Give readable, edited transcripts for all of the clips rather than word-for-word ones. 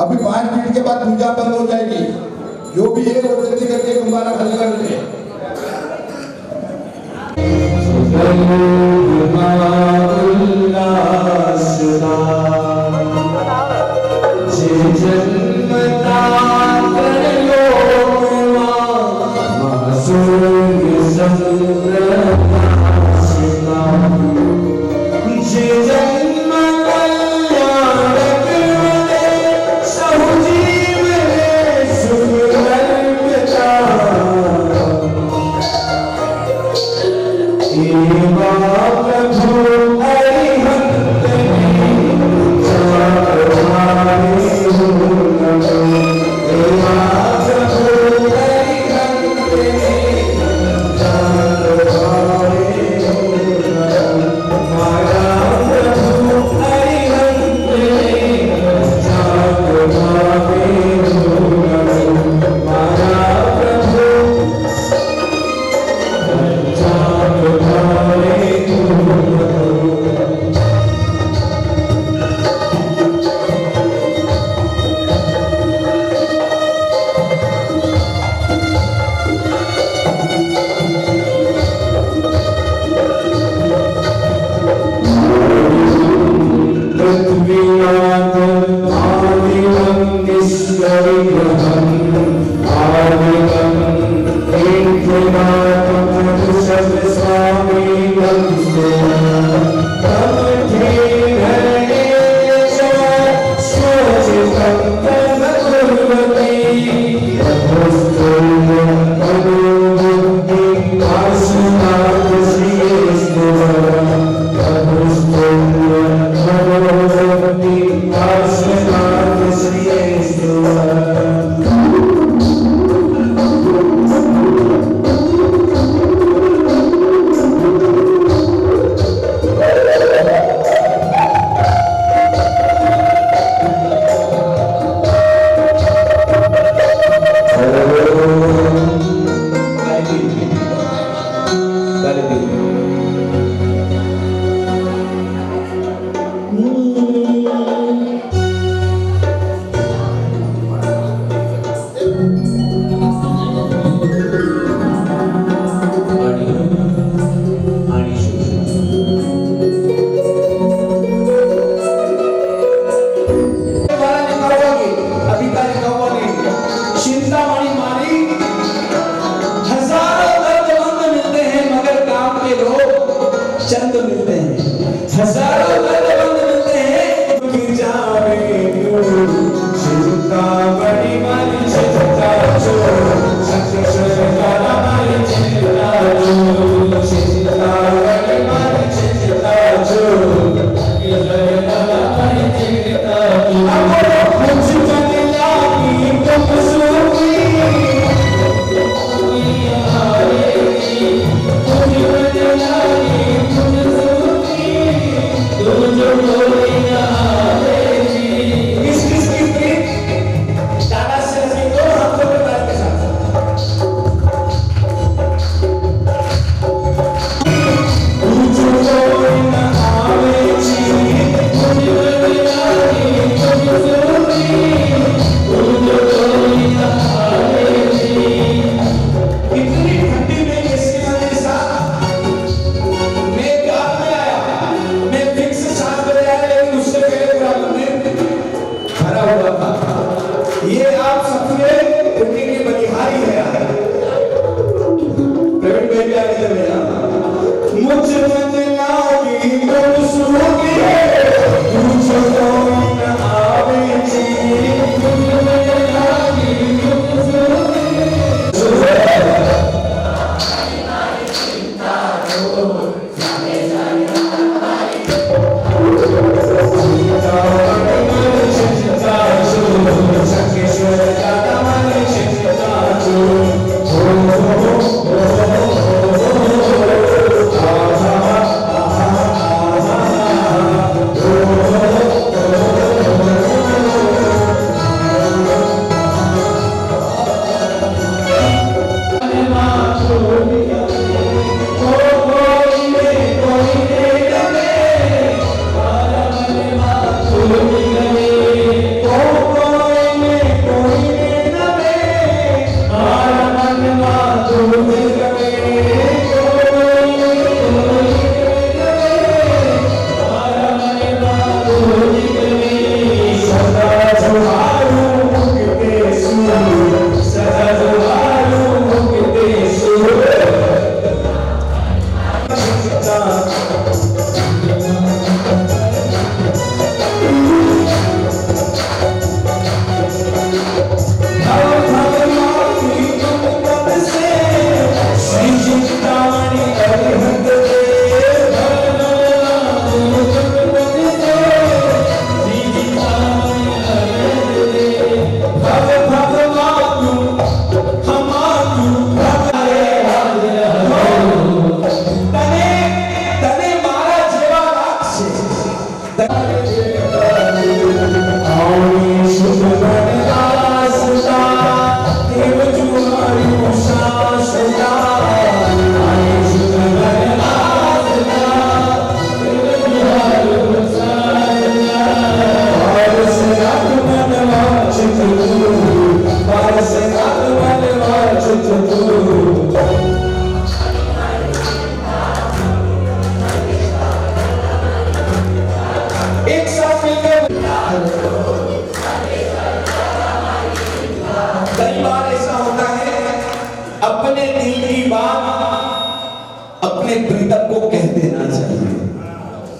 अभी 5 मिनट के बाद पूजा बंद हो जाएगी। जो भी है वो जल्दी करके दोबारा खाली कर ले।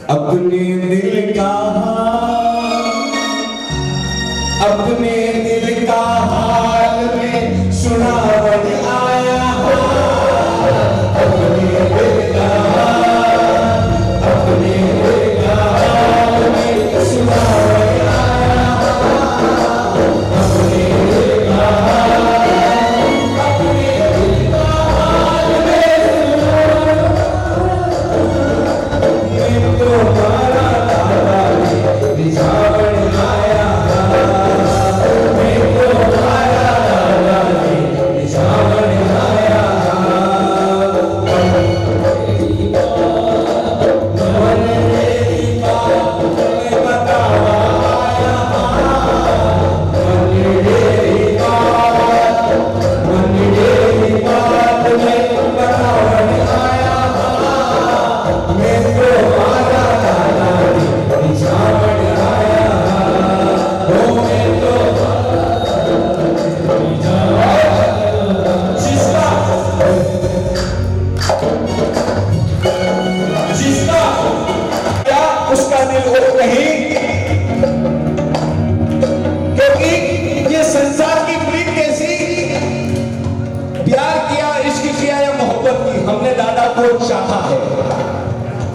अपने दिल का अपने दिल का हाल में सुनावन आया अपने दिल का अपने दिल का हाल में सुनावन आया अपने दिल का अपने दिल का हाल में तो हमारा दादा रिझावन आया चाहा है।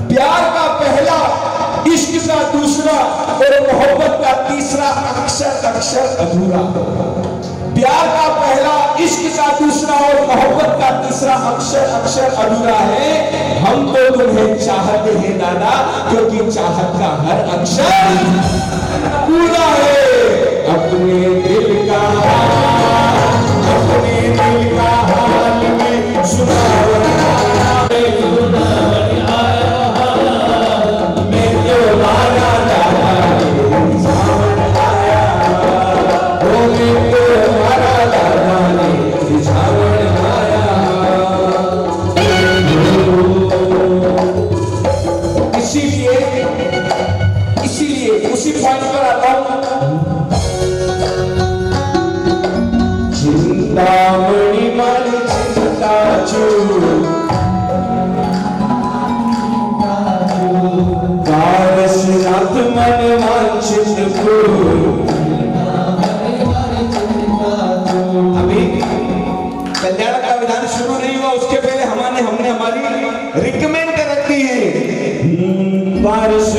प्यार का पहला, इश्क का दूसरा और मोहब्बत का तीसरा अक्षर अक्षर अधूरा। प्यार का पहला, इश्क का दूसरा और मोहब्बत का तीसरा अक्षर अक्षर अधूरा है। हम तो तुम्हें चाहते हैं दादा, क्योंकि चाहत का हर अक्षर पूरा है। अपने दिल का हाल में सुनावन इसीलिए उसी पॉइंट पर आता हूं। चिंतामणि मन चिंता चू कारसनाथ मन वांछित अभी कल्याण का विधान शुरू नहीं हुआ, उसके पहले हमने हमारी रिकमेंड रखी है। बारिश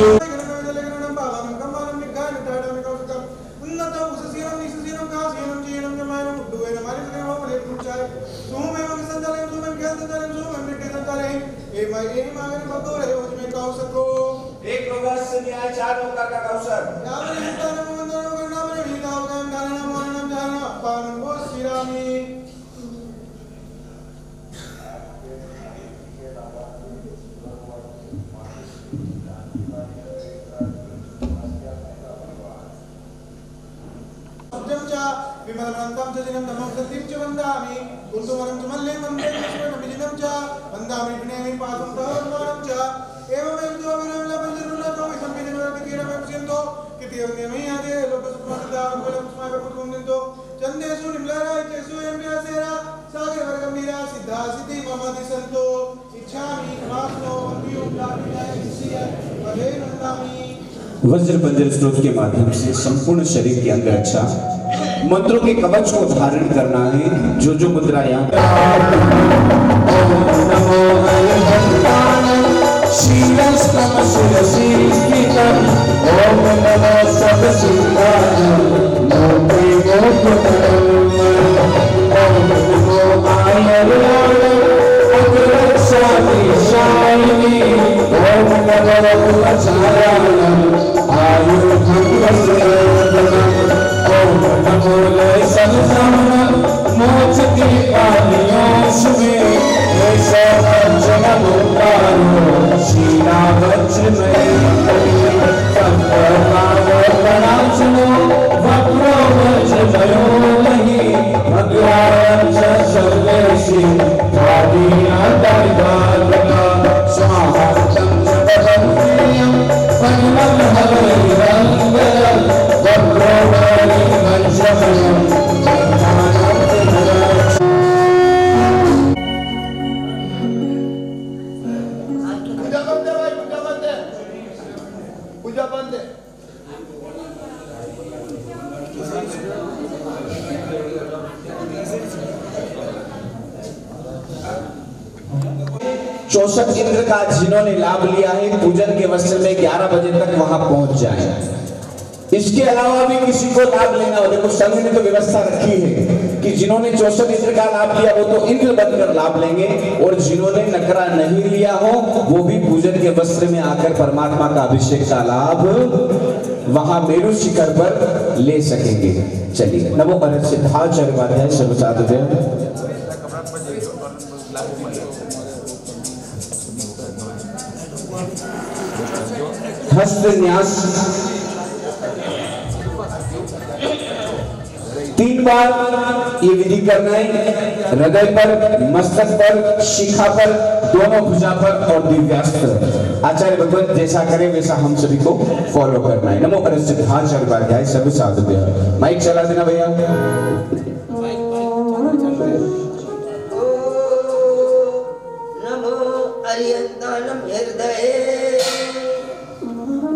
एक प्रवास से न्याय चार नौकर का कौशल विमलवन्तं च दिनं नमो सत्यं च वन्दामि कुन्तुवनं च मल्ले वन्दे विश्वनमिजिनं च वन्दामि विनयं पादं तवन्दानं च एवमेव जो विरलपञ्चरुलतो विसंपितमर्तिकीरमक्षिन्तो कितियन्यमयादे लोकसुखमदाकुलं स्माकपुत्वन्दिन्तो चन्देषु निम्लरायतेषु यम्यासेरा सागरवर्गमीरा सिद्धा सिद्धि ममति सन्तो इच्छामि वासनो वन्दियो लाभिनाय विषय वदे वन्दामि। वज्र बंजर स्त्रोत के माध्यम से संपूर्ण शरीर के अंग रक्षा मंत्रों के कवच को धारण करना है। जो जो मुद्रा यहाँ मोक्ष की पानियों में ऐसा जन्म उतारो सीना वज्र में सुनो वक्रो वज्र भयो नहीं भगवान सर्वेशी भादिया दरबार स्वाहातम सदभक्तियम परिमल हरि रंग वक्रो वरि वज्रमयम 64 इंद्र का जिन्होंने लाभ लिया है पूजन के वस्त्र में 11 बजे तक वहां पहुंच जाए। इसके अलावा भी किसी को लाभ लेना हो, देखो संघ ने तो व्यवस्था रखी है कि जिन्होंने 64 इंद्र का लाभ लिया वो तो इंद्र बनकर लाभ लेंगे, और जिन्होंने नकरा नहीं लिया हो वो भी पूजन के वस्त्र में आकर परमात्मा का अभिषेक का लाभ वहां मेरु शिखर पर ले सकेंगे। चलिए, नमो भरत सिद्धाचार्य सर्वसाधु हस्त न्यास 3 बार ये विधि करना है, हृदय पर, मस्तक पर, शिखा पर, दोनों भुजा पर और दिव्यास्त्र। आचार्य भगवत जैसा करे वैसा हम सभी को फॉलो करना है। नमो भरत सिद्धाचार्य सब साधु। माइक चला देना भैया। नमो अरियंतानम हृदये,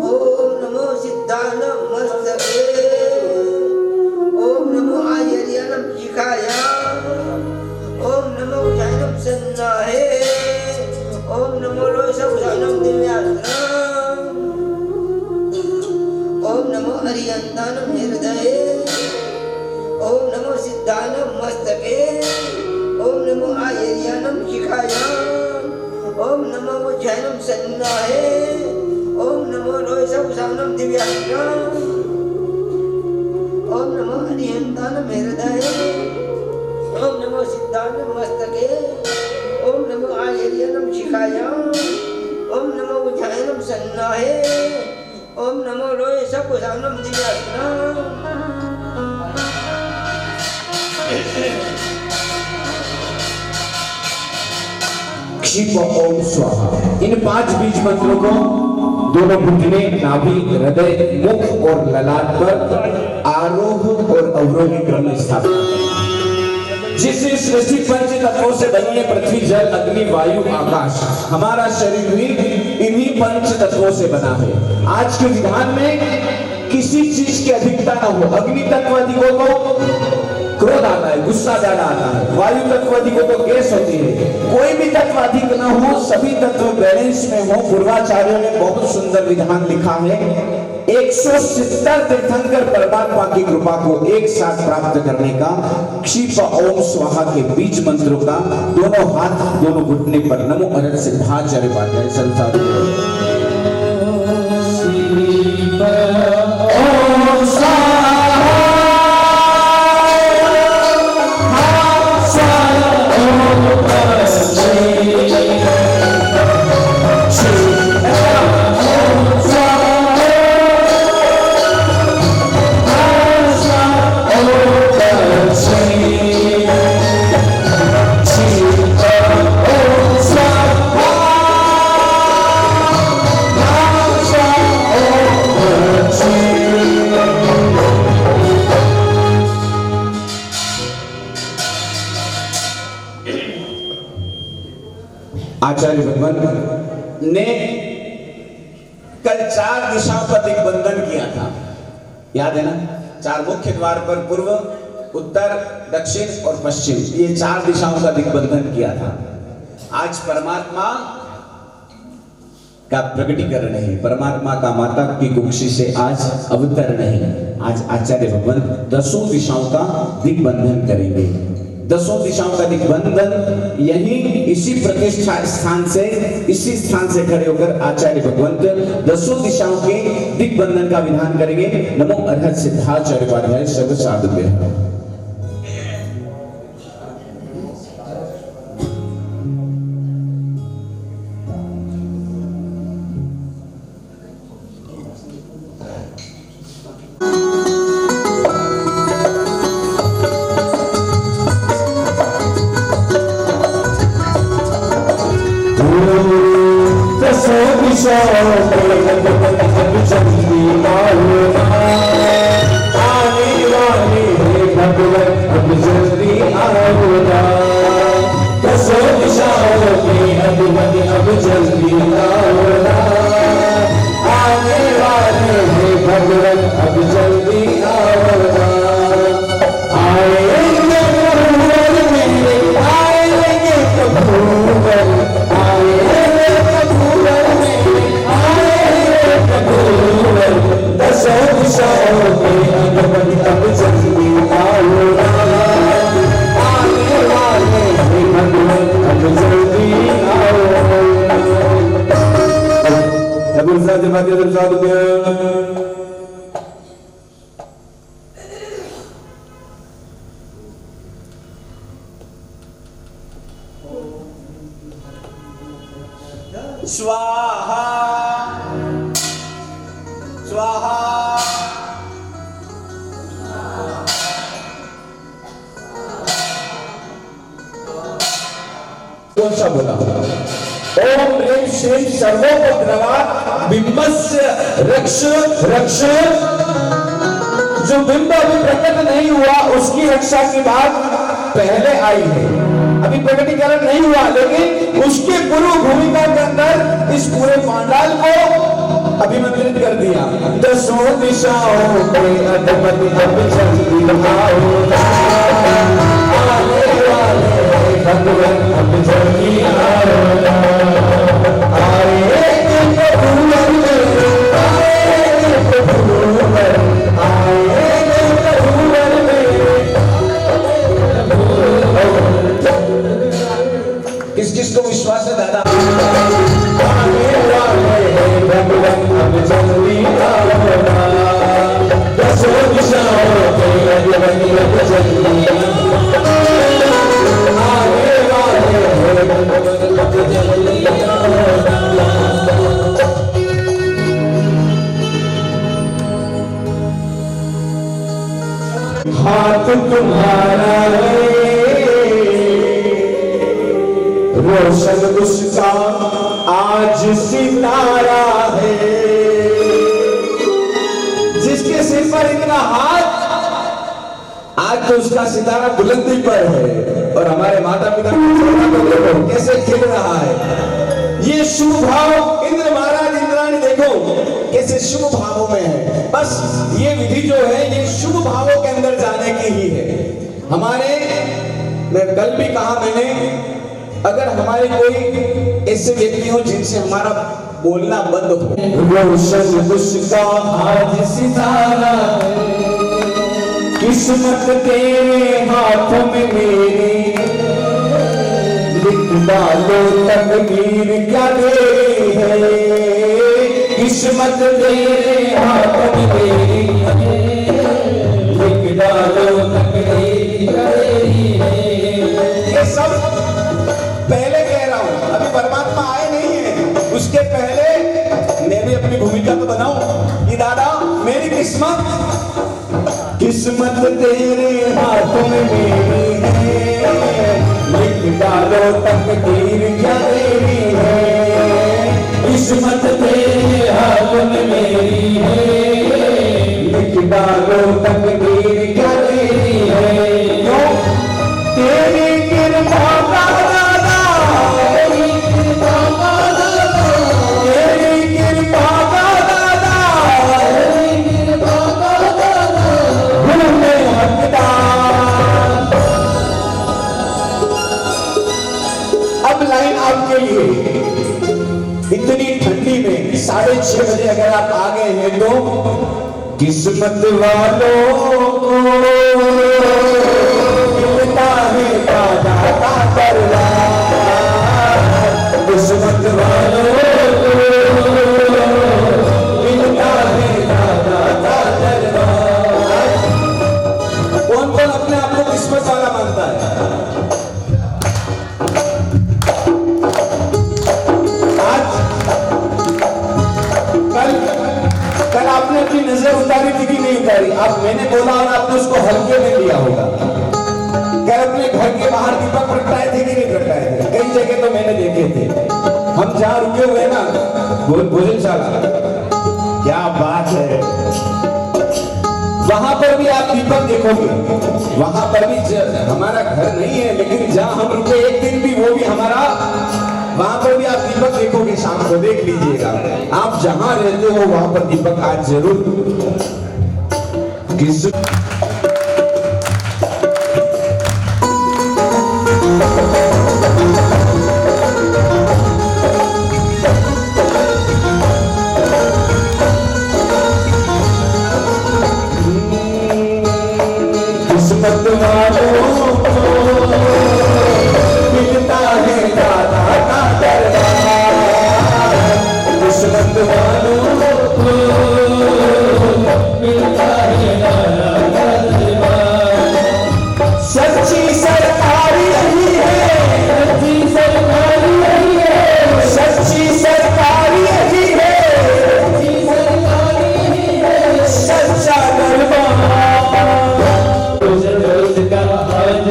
ओम नमो सिद्धानम मस्तके, ओम नमो आयर्यनम शिखायाम, ओम नमो उजायनम सन्नाहे, ओम नमो रोषभुजानम दिव्यास्त्रम, ओम नमो अरियंतानम हृदये, ओम नमो सिद्धानम मस्तके, ओम नमो आयर्यनम शिखायाम, ओम नमो उज्जैनम सन्नाहे, ओम नमो रोषभुजानम दिव्यास्त्रम, ओम नमो अरिहंतानम हृदये, ओम नमो सिद्धानम मस्तके, ओम नमो आयर्यनम शिखायाम, ओम नमो उज्जैनम सन्नाहे, ओम नमो रोषभुजानम दिव्यास्त्रम। क्षिप ओम स्वाहा। इन 5 बीज मंत्रों को दोनों घुटने, नाभि, हृदय, मुख और ललाट पर आरोह और अवरोह के क्रम में स्थापित है। जिससे सृष्टि पंच तत्वों से बनी है, पृथ्वी, जल, अग्नि, वायु, आकाश। हमारा शरीर भी इन्हीं पंच तत्वों से बना है। आज के विधान में किसी चीज की अधिकता न हो। अग्नि तत्व अधिक हो तो क्रोध आता है, गुस्सा ज्यादा आता है। वायु तत्व अधिक हो तो गैस होती है। कोई भी तत्व अधिक न हो, सभी तत्व बैलेंस में हो। पूर्वाचार्यों ने बहुत सुंदर विधान लिखा है। 170 तीर्थंकर परमात्मा की कृपा को एक साथ प्राप्त करने का क्षिप ओम स्वाहा के बीज मंत्रों का दोनों हाथ, दोनों घुटने पर नमो भरत सिद्धाचार्य पाठ संसार आचार्य भगवान ने कल 4 दिशाओं का दिग्बंधन किया था, याद है ना? 4 मुख्य द्वार पर पूर्व, उत्तर, दक्षिण और पश्चिम, ये 4 दिशाओं का दिग्बंधन किया था। आज परमात्मा का प्रकटीकरण है, परमात्मा का माता की कुक्षी से आज अवतरण है। आज आचार्य भगवान 10 दिशाओं का दिग्बंधन करेंगे। 10 दिशाओं का दिग्बंधन यही इसी प्रतिष्ठा स्थान से, इसी स्थान से खड़े होकर आचार्य भगवंत 10 दिशाओं के दिग्बंधन का विधान करेंगे। नमो अर्हत सिद्धाचार्य सर्व साधु। आए स्वाहा स्वाहा कौन सा बोला? ओम ह्रीं श्रीं सर्वोपद्रवात् बिंबस्य रक्ष रक्ष। जो बिंब अभी प्रकट नहीं हुआ उसकी रक्षा की बात पहले आई है। अभी प्रकटीकरण नहीं हुआ लेकिन उसके पूर्व भूमिका के अंदर इस पूरे पांडाल को अभिमंत्रित कर दिया। दसों दिशाओं में अधमति अब चलती आओ, आने वाले भगवान अब जल्दी आओ, आए प्रभुवर मेरे, आए प्रभुवर, आए प्रभुवर मेरे। किस किस को विश्वास है दादा? आने वाले भगवान अब जल्दी आओ, दसों दिशाओं में अधमति अब जल्दी आओ, आने वाले भगवान अब जल्दी आओ। हाथ तुम्हारा है रोशन उसका आज सितारा है। जिसके सिर पर इतना हाथ, आज तो उसका सितारा बुलंदी पर है। और हमारे माता पिता को देखो कैसे खिल रहा है। ये शुभ भाव इंद्र महाराज इंद्राणी देखो कैसे शुभ भावों में है। बस ये विधि जो है ये शुभ भावों के अंदर जाने की ही है। हमारे मैं कल भी कहा मैंने, अगर हमारे कोई ऐसे व्यक्ति हो जिनसे हमारा बोलना बंद हो, रोशन उसका आज सितारा है, किस्मत तेरे हाथों में मेरी, लिख डालो तकदीर क्या देरी है, किस्मत तेरे हाथों में मेरी, लिख डालो तकदीर क्या देरी है। ये सब पहले कह रहा हूं, अभी परमात्मा आए नहीं है, उसके पहले मैं भी अपनी भूमिका तो बनाऊं कि दादा मेरी किस्मत, किस्मत तेरे हाथों में मेरी है, लिख डालो तकदीर क्या देरी है, किस्मत तेरे हाथों में मेरी है, लिख डालो तकदीर क्या देरी है। क्यों? तेरी कृपा का आपके लिए इतनी ठंडी में 6:30 बजे अगर आप आ गए हैं तो किस्मत वालों को मिलता है दादा का दरबार, किस्मत वालों को मिलता है दादा का दरबार। कौन कौन अपने आप को किस्मत वाला मानता है? कल आपने अपनी नजर उतारी थी कि नहीं उतारी? आप मैंने बोला और आपने उसको हल्के में लिया होगा। कल अपने घर के बाहर दीपक प्रगटाए थे कि नहीं प्रगटाए थे? कई जगह तो मैंने देखे थे। हम जहाँ रुके हुए ना भोजनशाला, क्या बात है, वहां पर भी आप दीपक देखोगे। वहां पर भी हमारा घर नहीं है लेकिन जहाँ हम रुके एक दिन भी वो भी हमारा, वहां पर भी आप दीपक देखोगे, शाम को देख लीजिएगा। आप जहां रहते हो वहां पर दीपक आज जरूर किस्मत वालों को मिलता है दादा का दरबार, किस्मत वालों को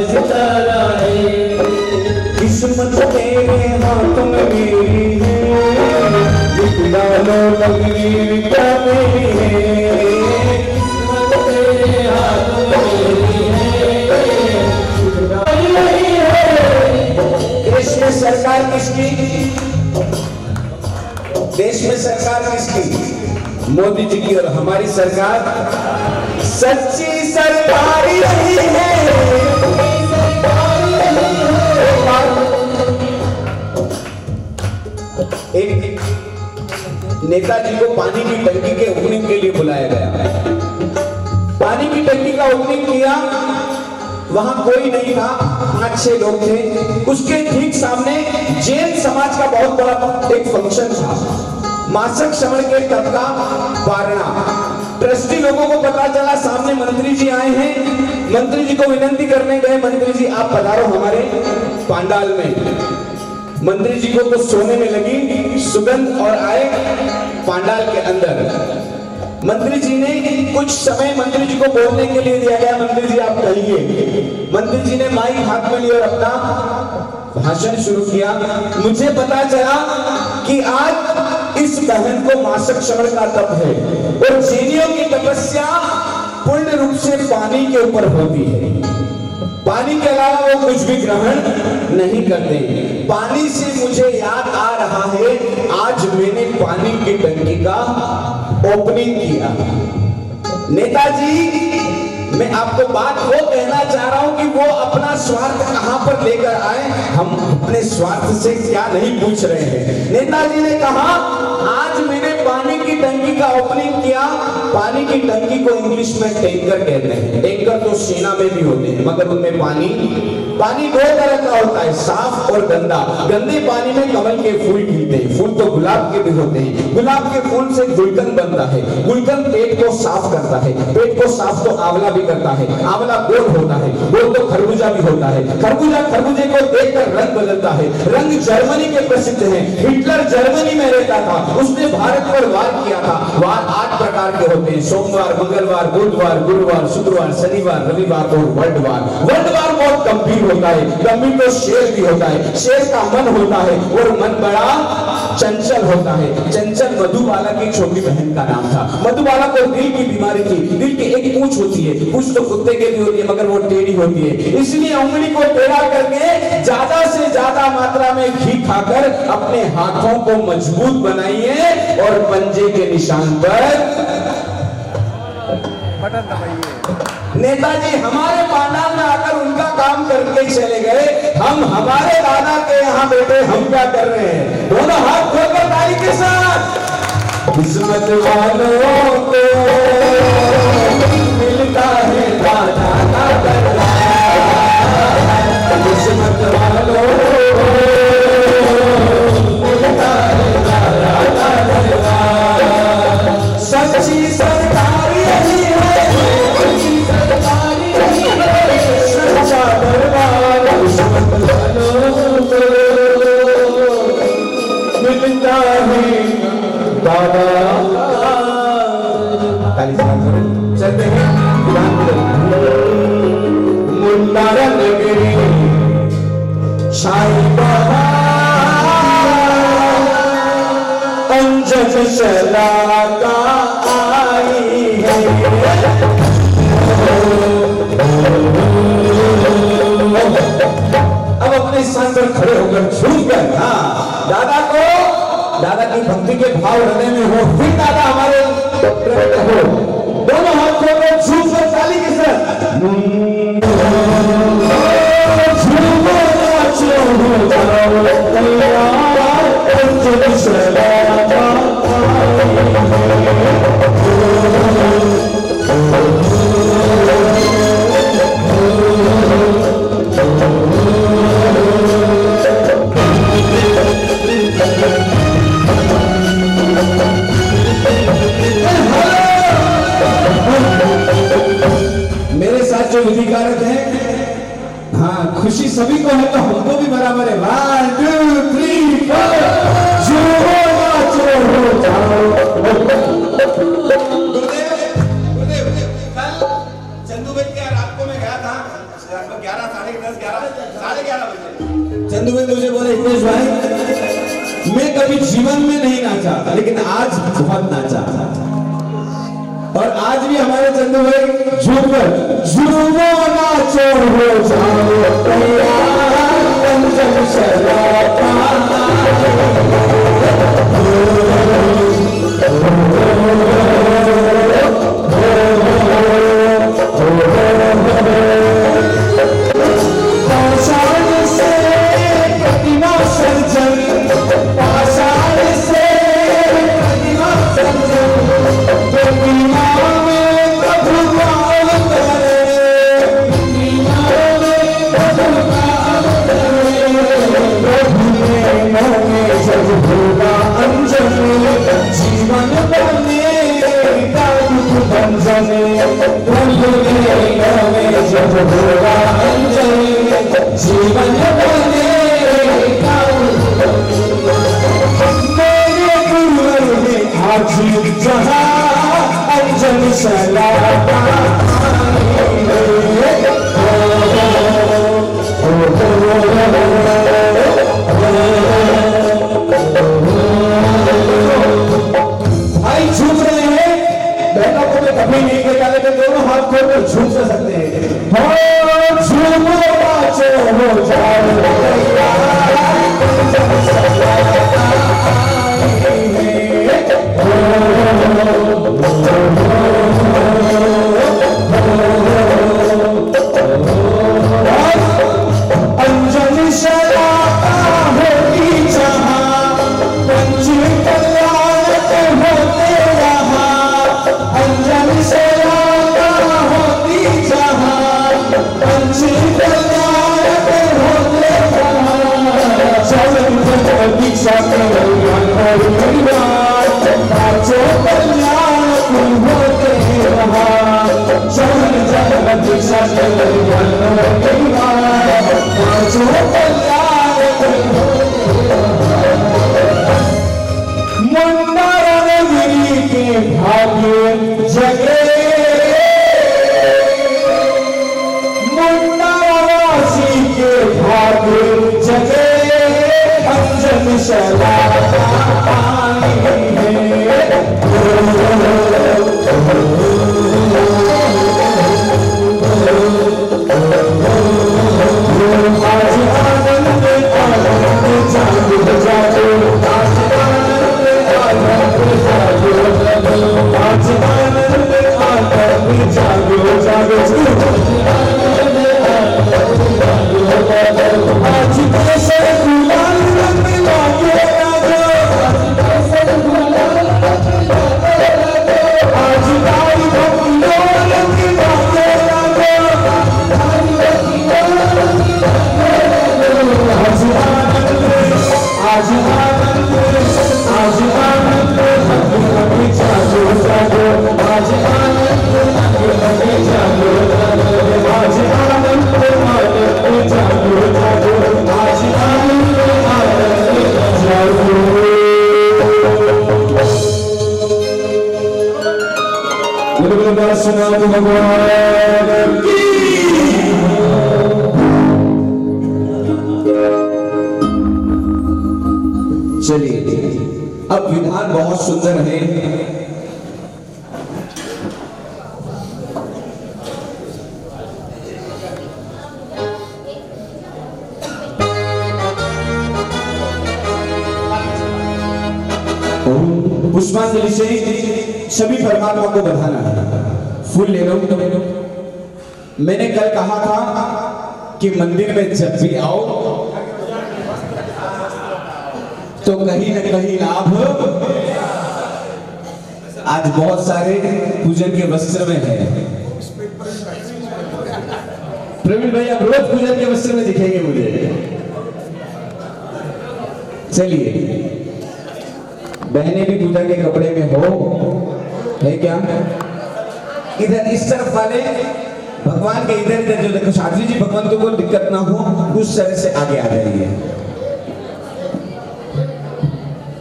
सितारा है। किस्मत तेरे हाथ में मेरी है, लिख डालो तकदीर क्या मेरी है। किस्मत तेरे हाथ में मेरी है, लिख डालो है। देश में सरकार किसकी? देश में सरकार किसकी? मोदी जी की। और हमारी सरकार सच्ची सरकारी रही है। एक नेताजी को पानी की टंकी के ओपनिंग के लिए बुलाया गया। पानी की टंकी का ओपनिंग किया, वहां कोई नहीं था, 5-6 लोग थे। उसके ठीक सामने जैन समाज का बहुत बड़ा एक फंक्शन था, मासिक श्रवण के तब का पारणा। ट्रस्टी लोगों को पता चला सामने मंत्री जी आए हैं, मंत्री जी को विनंती करने गए, मंत्री जी आप पधारो हमारे पांडाल में। मंत्री जी को तो सोने में लगी सुगंध और आए पांडाल के अंदर। मंत्री जी ने कुछ समय मंत्री जी को बोलने के लिए दिया गया, मंत्री जी आप कहिए। मंत्री जी ने माइक हाथ में लिया और अपना भाषण शुरू किया। मुझे पता चला कि आज इस बहन को मासिक श्रवण का तप है और जैनियों की तपस्या पूर्ण रूप से पानी के ऊपर होती है। पानी के अलावा वो कुछ भी ग्रहण नहीं करते। पानी से मुझे याद आ रहा है, आज मैंने पानी की टंकी का ओपनिंग किया। नेताजी, मैं आपको बात वो कहना चाह रहा हूं कि वो अपना स्वार्थ कहां पर लेकर आए, हम अपने स्वार्थ से क्या नहीं पूछ रहे हैं। नेताजी ने कहा आज मैंने पानी की टंकी का ओपनिंग किया। पानी की टंकी को इंग्लिश में टैंकर कहते हैं। टैंकर तो सेना में भी होते हैं, मगर उनमें पानी दो तरह का होता है, साफ और गंदा। गंदे पानी में कमल के फूल खिलते हैं, फूल तो गुलाब के भी होते हैं। गुलाब के फूल से गुलकंद बनता है, गुलकंद पेट को साफ करता है, पेट को साफ तो आंवला भी करता है, आंवला गोल होता है, गोल तो खरबूजा भी होता है, खरबूजा खरबूजे को देखकर रंग बदलता है। रंग जर्मनी के प्रसिद्ध हैं। हिटलर जर्मनी में रहता था, उसने भारत पर वार किया था। वार 8 प्रकार के होते हैं, सोमवार, मंगलवार, बुधवार, गुरुवार, शुक्रवार, शनिवार, रविवार और वर्ल्डवार। वर्ल्डवार बहुत गंभीर होता है, गंभीर तो शेर भी होता है। शेर का मन होता है और मन बड़ा चंचल होता है। चंचल मधुबाला की छोटी बहन का नाम था। मधुबाला को दिल की बीमारी थी। दिल की एक पूंछ होती है, पूंछ तो कुत्ते के भी होती है मगर वो टेढ़ी होती है, इसलिए उंगली को टेढ़ा करके ज्यादा से ज्यादा मात्रा में घी खाकर अपने हाथों को मजबूत बनाइए और पंजे के निशान पर बटन दबाइए। नेताजी हमारे पांडाल में आकर उनका काम करके चले गए, हम हमारे दादा के यहाँ बैठे हम क्या कर रहे हैं? दोनों हाथ खोलकर ताली के साथ। किस्मत वालों को मिलता है दादा का दरबार, किस्मत वालों को मिलता है दादा का दरबार। सच्ची सरकारी यही है, सच्ची सरकारी यही है, सच्चा दरबार किस्मत वालों को मिलता है दादा। चलते हैं मुंडारा नगरी शाही बाबा अंजन चला का आई है। अब अपने स्थान पर खड़े होकर झूमकर दादा को, दादा की भक्ति के भाव हृदय में हो, फिर दादा हमारे प्रकट हो। दोनों हाथ खोलकर झूमकर ताली के साथ झूमो नाचो हो जाओ तैयार, अंजन चला का मेरे साथ जो विधिकारक है, हाँ खुशी सभी को है तो हमको भी बराबर है। 1 2 3 4 झूमो नाचो हो जाओ। गुरुदेव, कल चंदू भाई क्या रात को मैं गया था 11 साढ़े 10 11 साढ़े 11 बजे। चंदू भाई मुझे बोले हितेश भाई मैं कभी जीवन में नहीं नाचा लेकिन आज बहुत नाचा और आज भी हमारे चंदू भाई झूमो नाचो हो जाओ तैयार पंचम शराबा जीवन बने जब होगा अंजलि जीवन बने मेरे गुरुवर ने आज जहाँ अंजलि सलामा भाई झूम रहे हैं बहनों को मैं कभी नहीं कहता लेकिन दोनों हाथ खोल कर झूम सकते हैं झूमो नाचो हो जाओ अंजलि शराबा होती जहाँ पंच कल्याण होते रहा अंजलि शराबा होती जहाँ पंच कल्याण होते रहा चरण दीक्षा कल्याण और परिवार पांचों कल्याण होते रहा चरण दीक्षा कल्याण और परिवार पांचों कल्याण मंदारगिरी के भाग्य जगे मंदारासी के भाग्य जगे अंजन शलाका आई है आज आनंद जागो जागो आज आनंद जागो आज आनंद जागो जागो आज कैसे गुलाल रंग लागे राजो आज दाई भक्तियों रंग लागे राजो आज आनंद आज आनंद जागो जागो आज आनंद जागो आज आनंद जागो जागो आज आनंद जागो सुना भगवान की चलिए अब विधान बहुत सुंदर है पुष्पांजलि से सभी परमात्मा को बधाना है फूल ले लो मैंने कल कहा था कि मंदिर में जब भी आओ तो कहीं न कहीं लाभ आज बहुत सारे पूजन के वस्त्र में है प्रवीण भाई आप रोज पूजन के वस्त्र में दिखेंगे मुझे चलिए बहनें भी पूजा के कपड़े में हो है क्या इधर इस तरफ वाले भगवान के इधर इधर जो देखो शास्त्री जी भगवान को दिक्कत ना हो उस तरह से आगे आ जाइए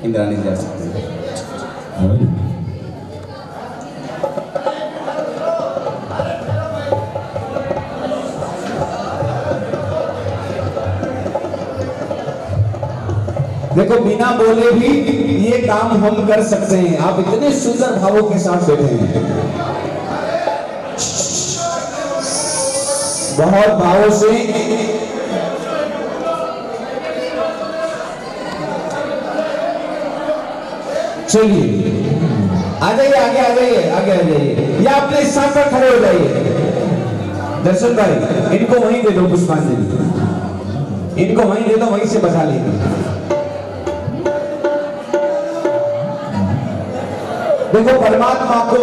इंद्राणी जा सकती है देखो बिना बोले भी ये काम हम कर सकते हैं। आप इतने सुंदर भावों के साथ बैठे हैं, बहुत भावों से। चलिए आ जाइए, आगे आ जाइए, आगे आ जाइए, या अपने स्थान पर खड़े हो जाइए। दर्शन भाई इनको वहीं दे दो पुष्पांजलि, इनको वहीं दे दो, वहीं से बजा लेंगे। देखो परमात्मा को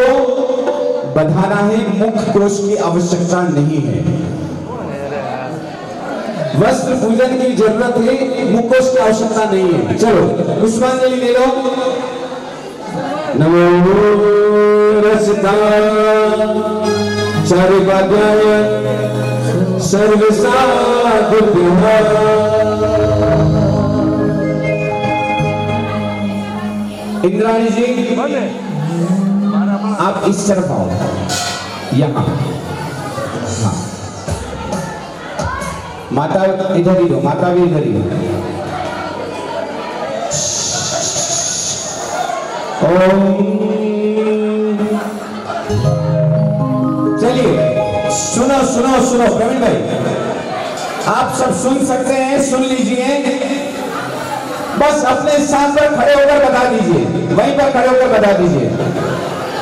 बधाना है, मुख कोश की आवश्यकता नहीं है, वस्त्र पूजन की जरूरत है, मुख कोश की आवश्यकता नहीं है। चलो पुष्पांजलि ले लो। नमो रसता सर्वज्ञाय सर्वसाधुभ्यः। इंद्राणी जी आप इस तरफ आओ, यहाँ। हाँ माता इधर ही हो, माता भी इधर ही हो। चलिए सुनो सुनो सुनो प्रवीण भाई, आप सब सुन सकते हैं, सुन लीजिए। बस अपने स्थान पर खड़े होकर बता दीजिए, वहीं पर खड़े होकर बता दीजिए,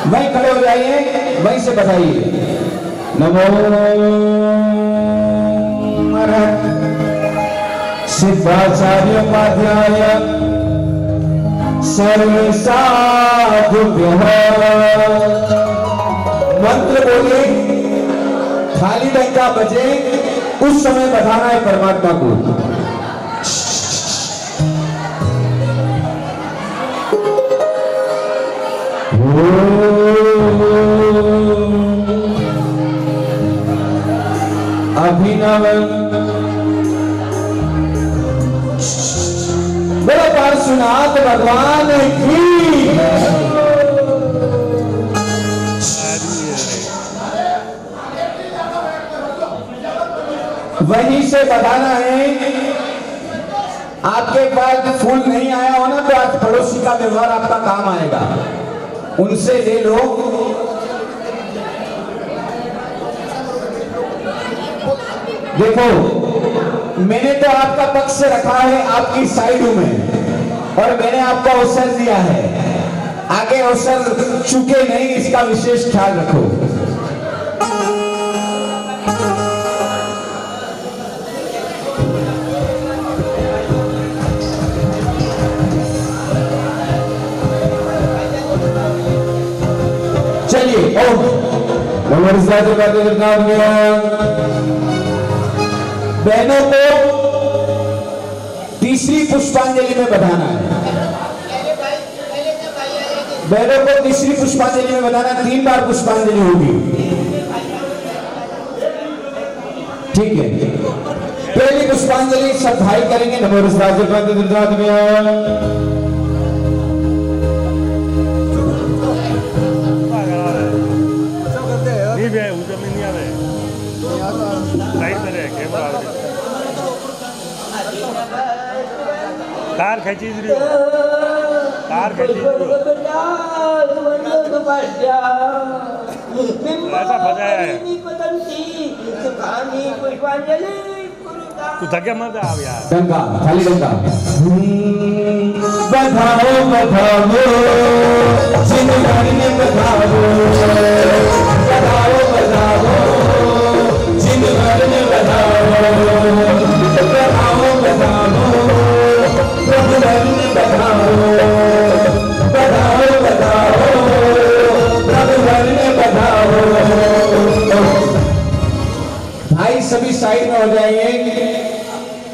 वहीं खड़े हो जाइए, वहीं से बताइए। नमो शिवाचार्य उपाध्याय सर्व साधुभ्यः। मंत्र बोले, थाली डंका बजे, उस समय बधाना है परमात्मा को। अभिनव बोलो पार्श्वनाथ भगवान की। वहीं से बताना है। आपके पास फूल नहीं आया हो ना, तो आज पड़ोसी का व्यवहार आपका काम आएगा, उनसे ले लो। देखो मैंने तो आपका पक्ष से रखा है, आपकी साइड में, और मैंने आपको अवसर दिया है, आगे अवसर चुके नहीं, इसका विशेष ख्याल रखो। चलिए बहनों को तीसरी पुष्पांजलि में बधाना है। बहनों को तीसरी पुष्पांजलि में बधाना, 3 बार पुष्पांजलि होगी, ठीक है। पहली पुष्पांजलि सब भाई करेंगे। नमो कार खींची रही हो, कार खींची ऐसा बजाया है। तू थके मत आओ यार। डंका, खाली डंका। बधाओ बधाओ जिन घर ने बधाओ, बधाओ बधाओ जिन घर ने बधाओ, बधाओ बधाओ प्रभु घर ने बधाओ, बधाओ बधाओ प्रभु घर ने बधाओ। भाई सभी साइड में हो जाइए,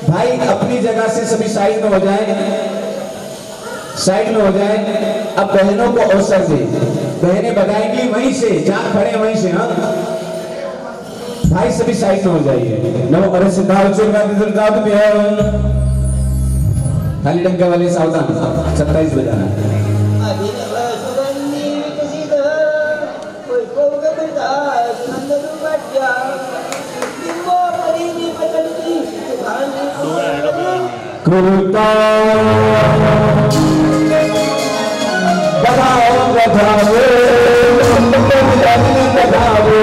भाई अपनी जगह से सभी साइड में हो जाएं, साइड में हो जाएं। अब बहनों को अवसर दे, बहनें बताएंगी वहीं से, जहां खड़े वहीं से। हाँ भाई सभी साइड में हो जाइए। नमो अरे सिद्धार्थ खाली डंका वाले सावधान, 27 बजाना है। कुर्ता बधाओ बधाओ बधाओ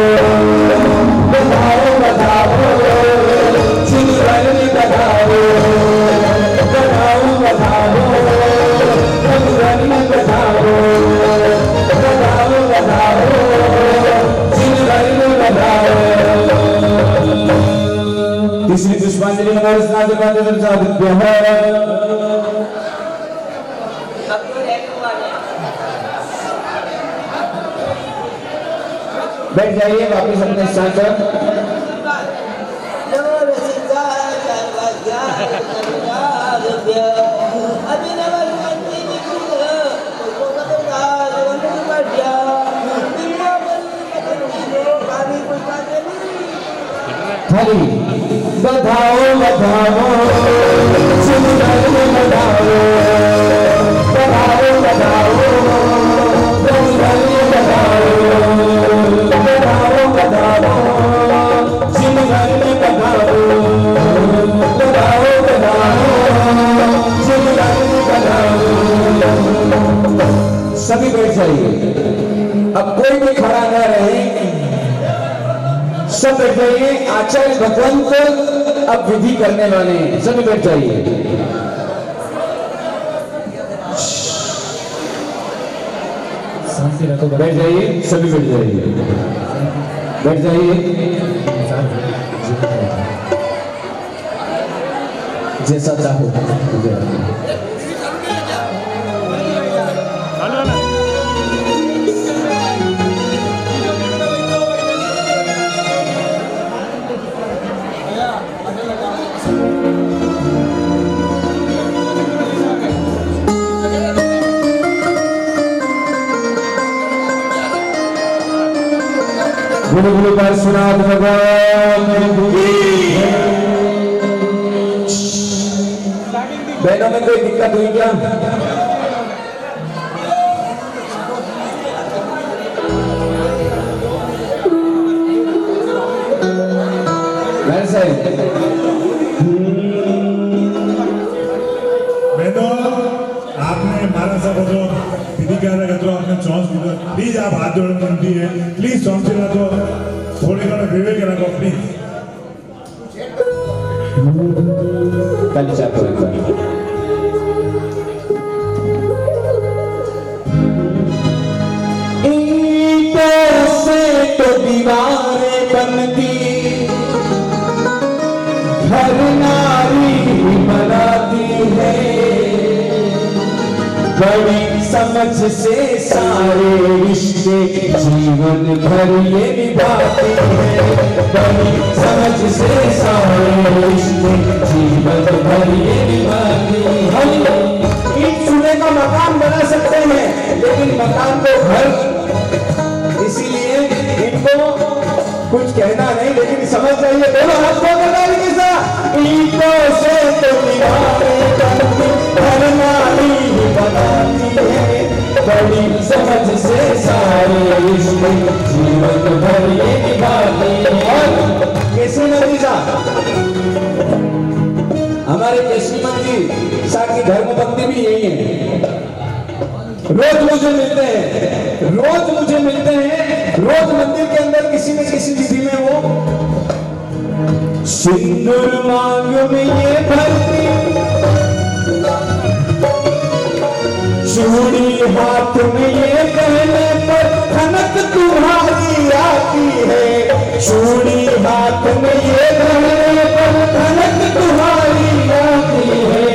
बधाओ बधाओ सिंगरनी बधाओ बधाओ बधाओ सिंगरनी बधाओ बधाओ बधाओ सिंगरनी बधाओ। तीसरी पुष्पांजलि हमारे स्नातक बैठ जाइए वापिस अपने स्थान पर। बधाओ बधाओ सिंगरनी बधाओ बधाओ बधाओ सिंगरनी बधाओ बधाओ बधाओ सिंगरनी बधाओ बधाओ बधाओ सिंगरनी बधाओ। सभी बैठ जाइए, अब कोई भी खड़ा न रहे, सब बैठ जाइए। आचार्य भगवंत अब विधि करने वाले हैं, सभी बैठ जाइए। शांति रखो, बैठ जाइए, सभी बैठ जाइए, बैठ जाइए। जैसा चाहो गुरु गुरु परशुनाथ भगवान की। बहनों में कोई दिक्कत हुई क्या? आपने मारा सब जो विधि कर रहे तो आपने चॉइस दिया, प्लीज आप हाथ जोड़कर विनती है, प्लीज चॉइस दिला तो थोड़ी घना विवेक रखो प्लीज। कल चाहते हैं ईंटों से तो दीवारें बनती, घर नारी बनाती है, बड़ी समझ से सारे रिश्ते जीवन भर ये निभाती है, बड़ी समझ से सारे रिश्ते जीवन भर ये निभाती है। हम ईंट चूल्हे का मकान बना सकते हैं, लेकिन मकान को घर, इसीलिए इनको कुछ कहना नहीं, लेकिन समझ जाइए। दोनों हाथ को करना के साथ ईंटों से तो दीवारें बनती, घर नारी बनाती है, बड़ी समझ से सारे रिश्ते जीवन भर ये निभाती है। और केसरी मंदिर साहब, हमारे केसरी मंदिर साहब की धर्मपत्नी भी यही है। रोज मुझे मिलते हैं, रोज मंदिर के अंदर किसी न किसी विधि में वो सिंदूर मांग में ये भरती, चूड़ी हाथ में ये पहने पर खनक तुम्हारी आती है, चूड़ी हाथ में ये पहने पर खनक तुम्हारी आती है,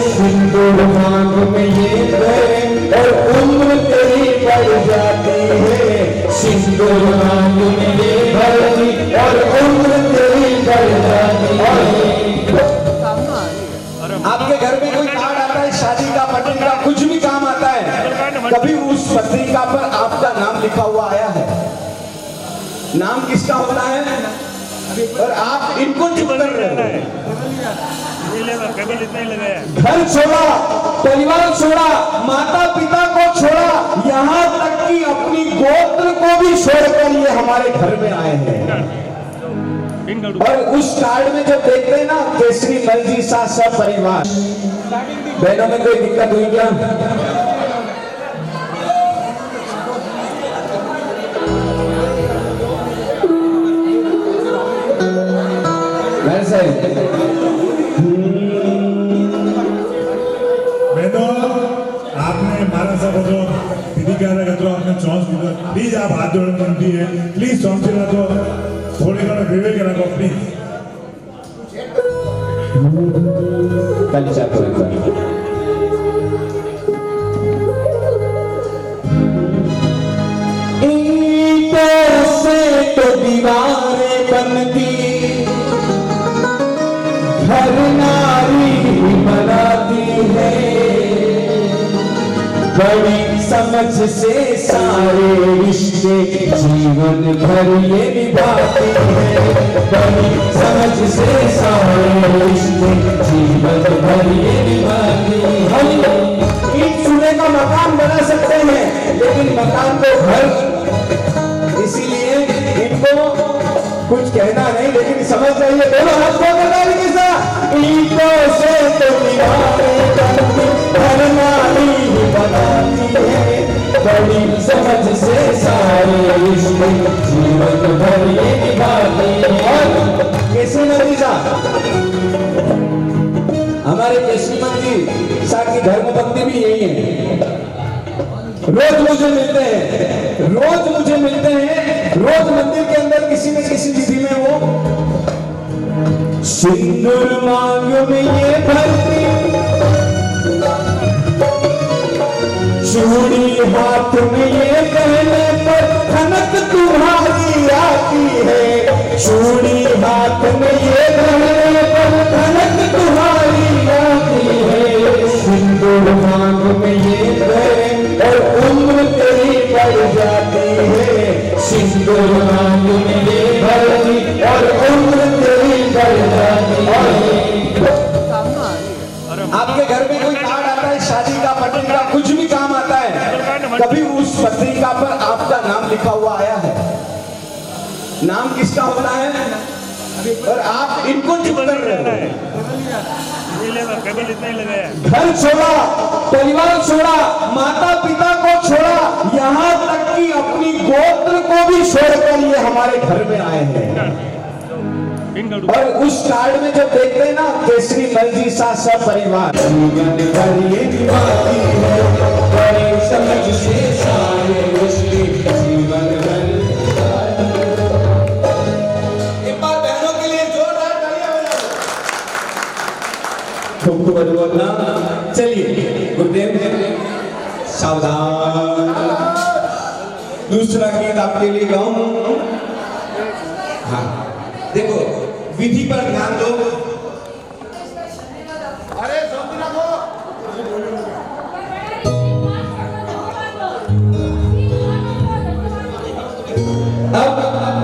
सिंदूर मांग में ये पहने और उम्र तेरी बढ़ जाती है, सिंदूर मांग में ये भरती और उम्र तेरी बढ़ जाती है। आपके घर में कोई कार्ड आता है, शादी का, पत्रिका, कुछ भी काम आता है, कभी उस पत्रिका पर आपका नाम लिखा हुआ आया है? नाम किसका होता है? और आप इनको चुप कर रहे हो। घर छोड़ा, परिवार छोड़ा, माता पिता को छोड़ा, यहाँ तक कि अपनी गोत्र को भी छोड़कर ये हमारे घर में आए हैं। और उस कार्ड में जब देखते हैं ना केसरी मर्जी सा सब परिवार। बहनों में कोई दिक्कत हुई क्या? वैसे બહેનો આપને મારા સાથે જો વિધિકારે કચરો આપને ચોંસ દીધો પ્લીઝ આપ હાથ જોડે વિનંતી है પ્લીઝ ચોંસી રાખો થોડી ઘણો વિવેક રાખો પ્લીઝ कल चाहते एक बार ईंटों से तो दीवारें बनती घर नारी बनाती है बड़ी समझ से सारे रिश्ते जीवन भर ये निभाती है बड़ी समझ से सारे रिश्ते जीवन भर ये निभाती है। हम ईंट चूल्हे का मकान बना सकते हैं लेकिन मकान को घर, इसीलिए इनको कुछ कहना नहीं लेकिन समझ जाइए दोनों हाथ को करने के साथ ईंटों से तो दीवारें बनती घर नारी बनाती है बड़ी समझ से सारे रिश्ते जीवन भर ये निभाती है। और केसरी मंदिर साहब, हमारे केसरी मंदिर साहब की धर्मपत्नी भी यही है। रोज मुझे मिलते हैं, रोज मुझे मिलते हैं, रोज मंदिर के अंदर किसी न किसी विधि में वो सिंदूर मांग में ये भरती चूड़ी हाथ में ये पहने पर खनक तुम्हारी आती है चूड़ी हाथ में ये पहने पर खनक तुम्हारी आती है सिंदूर मांग में ये पहने और उम्र तेरी बढ़ जाती है सिंदूर मांग में ये भरती और उम्र तेरी बढ़ जाती है। आपके घर में कोई कार्ड आता है शादी का पत्रिका कुछ भी काम आता है कभी उस पत्रिका पर आपका नाम लिखा हुआ आया है? नाम किसका होता है और आप इनको चुप कर रहे हो। केबल इतना ही लगाया, घर छोड़ा, परिवार छोड़ा, माता पिता को छोड़ा, यहाँ तक कि अपनी गोत्र को भी छोड़कर ये हमारे घर में आए हैं। और उस कार्ड में जो देखते हैं ना केसरी मर्जी सा सब परिवार जीवन भर ये निभाती है बड़ी समझ से सारे रिश्ते जीवन भर। एक बार बहनों के लिए जोरदार तालियां बजाओ। खूब खूब बोलना। चलिए गुरुदेव सावधान, दूसरा गीत आपके लिए गाऊं। हाँ देखो विधि पर ध्यान दो। अरे शांति रखो। अब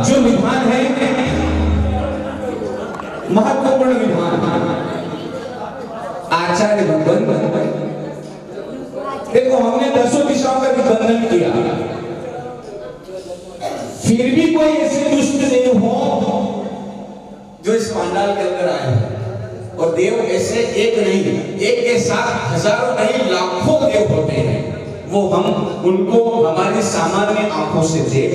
जो विधान है महत्वपूर्ण विधान आचार्य बंधन। देखो हमने 10 दिशाओं का बंधन किया फिर भी कोई ऐसे दुष्ट देव हो जो इस पांडाल के अंदर आए हैं और देव ऐसे एक नहीं, एक के साथ हजारों नहीं लाखों देव होते हैं। वो हम उनको हमारी सामान्य आंखों से देख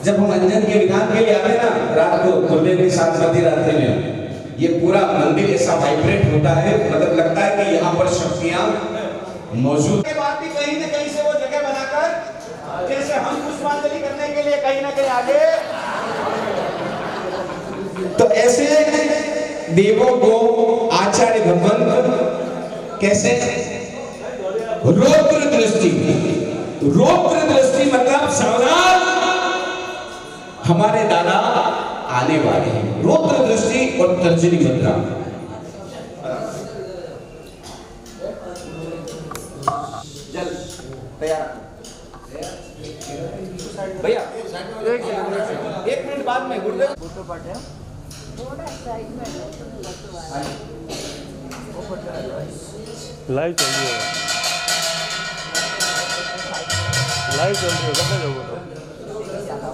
जब हम अंजन के विधान के लिए आते हैं ना रात को गुरुदेव के साथ मध्य रात्रि में ये पूरा मंदिर ऐसा वाइब्रेट होता है मतलब लगता है कि यहाँ पर शक्तियां मौजूद के बाद भी कहीं न कहीं से वो जगह बनाकर जैसे हम पुष्पांजलि करने के लिए कहीं ना कहीं आगे तो ऐसे देवों को आचार्य भगवान कैसे रौद्र दृष्टि, रौद्र दृष्टि मतलब सावधान हमारे दादा आने वाले हैं। रौद्र दृष्टि और तर्जनी मुद्रा। जल तैयार भैया 1 मिनट बाद में गुरुदेव फोटो पाठ है लाइव चल रही है, लाइव चल रही है। कैसे जाओगे तो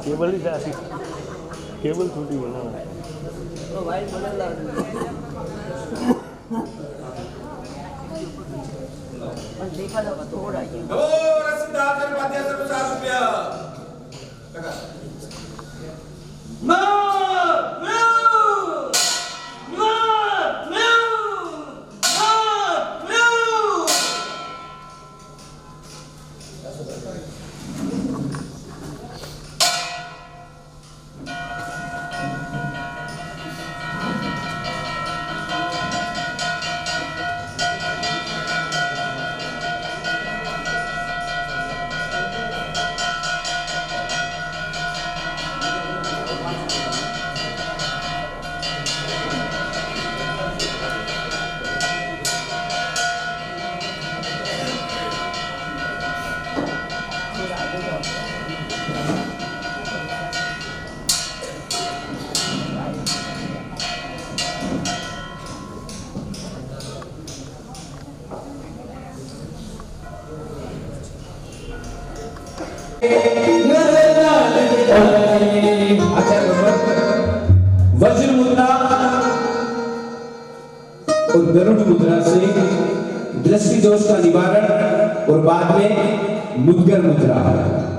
केबल ही जाती, केबल टूटी है ना। वज्र मुद्रा और गरुड़ मुद्रा से दृष्टि दोष का निवारण और बाद में मुद्गर मुद्रा,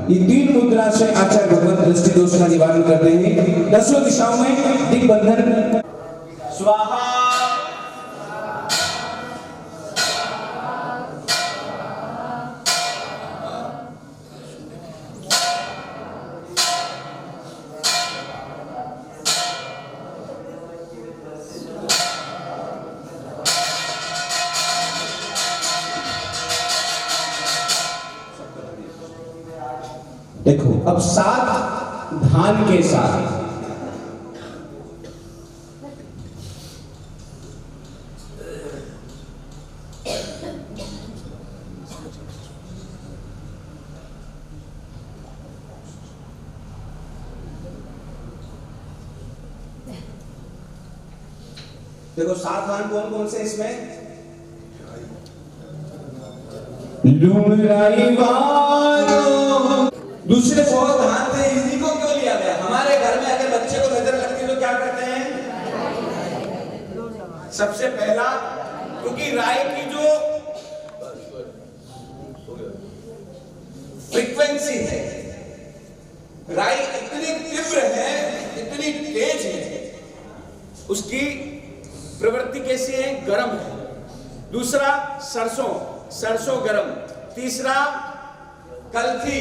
ये तीन मुद्रा से आचार्य भगवान दृष्टि दोष का निवारण करते हैं। 10 दिशाओं में दिग्बंधन स्वाहा। देखो अब 7 धान के साथ देखो 7 धान कौन कौन से इसमें? लुमराई वालों। दूसरे बहुत धान थे, इन्हीं को क्यों लिया गया? हमारे घर में अगर बच्चे को नजर लगती है तो क्या करते हैं? सबसे पहला, क्योंकि राई की जो फ्रीक्वेंसी है, राई इतनी तीव्र है, इतनी तेज है, उसकी प्रवृत्ति कैसी है? गर्म है। दूसरा सरसों गर्म। तीसरा कल्थी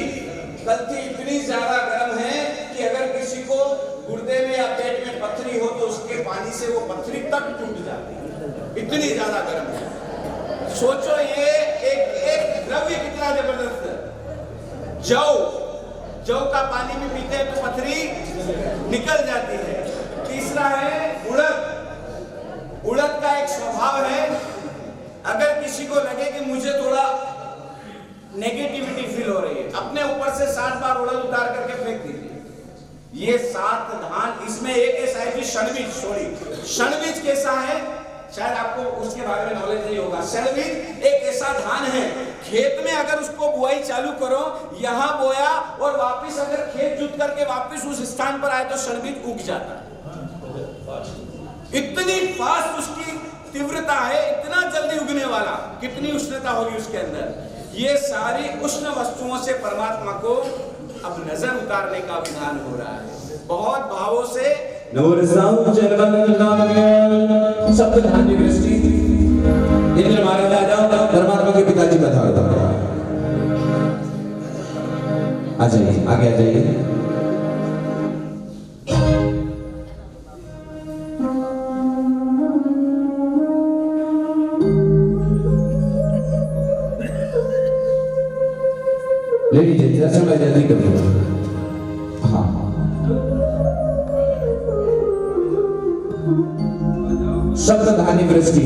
इतनी ज्यादा गर्म है कि अगर किसी को गुर्दे में या पेट में पथरी हो तो उसके पानी से वो पथरी तक टूट जाती है, इतनी ज्यादा गर्म है। सोचो ये एक द्रव्य कितना जबरदस्त है। जौ का पानी में पीते हैं तो पथरी निकल जाती है। तीसरा है उड़द का एक स्वभाव है, अगर किसी को लगे कि मुझे थोड़ा नेगेटिविटी फील हो रही है, अपने ऊपर से 7 बार उड़द उतार करके फेंक दीजिए। ये 7 धान, इसमें एक ऐसा है कि शणबीज कैसा है, शायद आपको उसके बारे में नॉलेज नहीं होगा। शणबीज एक ऐसा धान है, खेत में अगर उसको बुआई चालू करो, यहाँ बोया और वापिस अगर खेत जुत करके वापिस उस स्थान पर आए तो शणबीज उग जाता है। इतनी फास्ट उसकी तीव्रता है, इतना जल्दी उगने वाला, कितनी उष्णता होगी उसके अंदर। ये सारी उष्ण वस्तुओं से परमात्मा को अब नजर उतारने का विधान हो रहा है। बहुत भावों से सप्त धान्य वृष्टि। इंद्र महाराज आ जाओ, परमात्मा के पिताजी बताओ, आ जाइए, आगे आ जाइए। ले लीजिए, दर्शन में जल्दी करिए। हाँ, सप्तधानी वृष्टि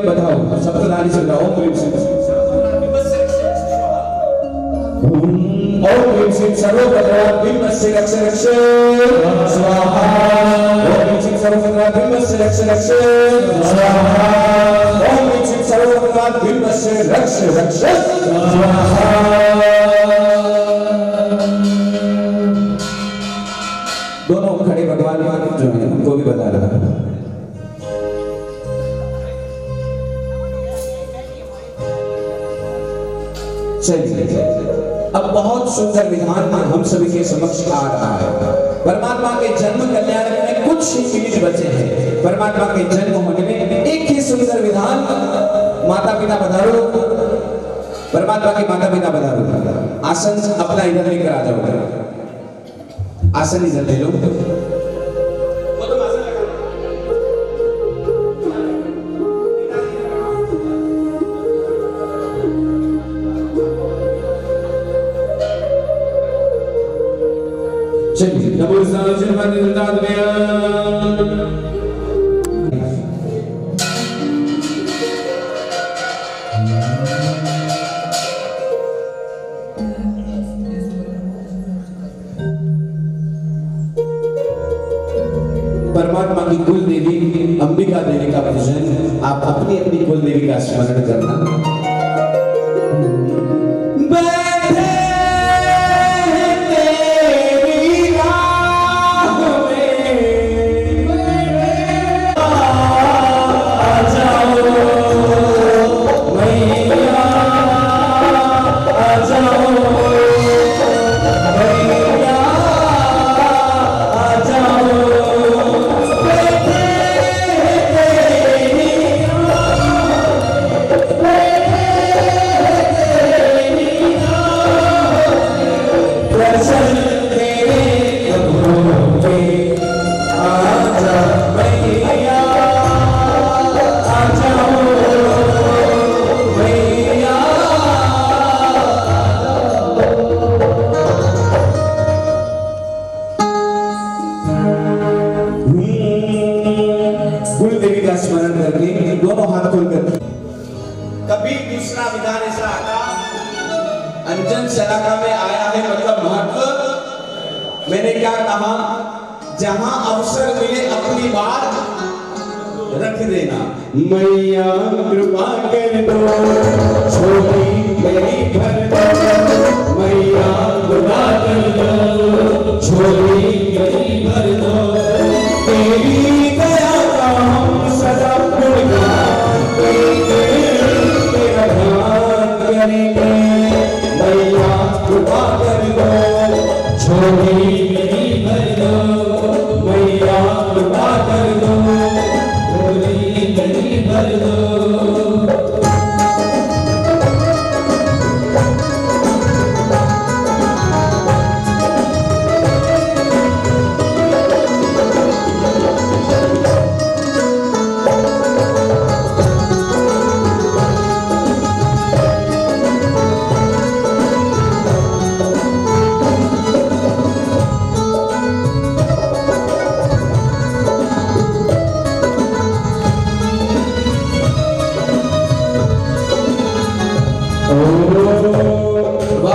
बताओ, सप्तधानी से बताओ। ओम ह्रीं श्रीं सर्वभद्राभ्य बिंबस्य रक्ष रक्ष स्वाहा। ओम ह्रीं श्रीं सर्वभद्राभ्य बिंबस्य रक्ष रक्ष स्वाहा। ओम ह्रीं श्रीं सर्वभद्राभ्य बिंबस्य रक्ष रक्ष स्वाहा। दोनों खड़े भगवान जो है उनको भी बता रहा है। चलिए अब बहुत सुंदर विधान में हम सभी के समक्ष आ रहा है। परमात्मा के जन्म कल्याण में कुछ ही मिनट बचे हैं। परमात्मा के जन्म होने में एक ही सुंदर विधान। माता पिता पधारो, परमात्मा के माता पिता पधारो। आसन अपना इधर लेकर आ जाओ, आसन इधर ले लो। चलिए नमो परमात्मा की कुल देवी अंबिका देवी का पूजन आप अपनी अपनी कुल देवी का स्मरण करना। स्मरण करके दोनों हाथ खोलकर। कभी दूसरा विधान ऐसा आता अंजन शलाका में आया है, मतलब महत्व। मैंने क्या कहा, जहां अवसर मिले अपनी बात रख देना। मैया कृपा कर दो, छोटी मेरी भर दो। मैया कृपा कर दो, छोटी मेरी भर दो। तेरी दया का हम सदा गुणगान तेरा ध्यान करेंगे। मैया कृपा कर दो, छोटी मेरी भर दो। मैया कृपा कर दो, छोटी मेरी भर दो।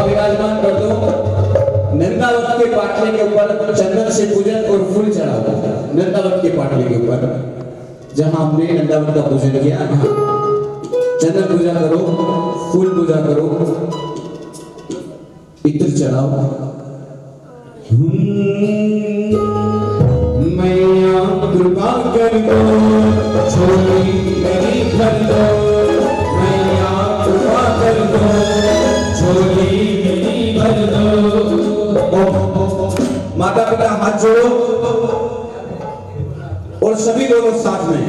विराजमान कर दो। नंदावत के पाटले के ऊपर चंदन से पूजन और फूल चढ़ाओ। नंदावत के पाटले के ऊपर जहां हमने नंदावत का पूजन किया, चंदन पूजा करो, फूल पूजा करो, इत्र चढ़ाओ। मैया कृपा कर दो, छोटी मेरी भर दो। मैया कृपा कर दो, छोटी मेरी भर दो। माता पिता हाथ जोड़ो और सभी दोनों साथ में।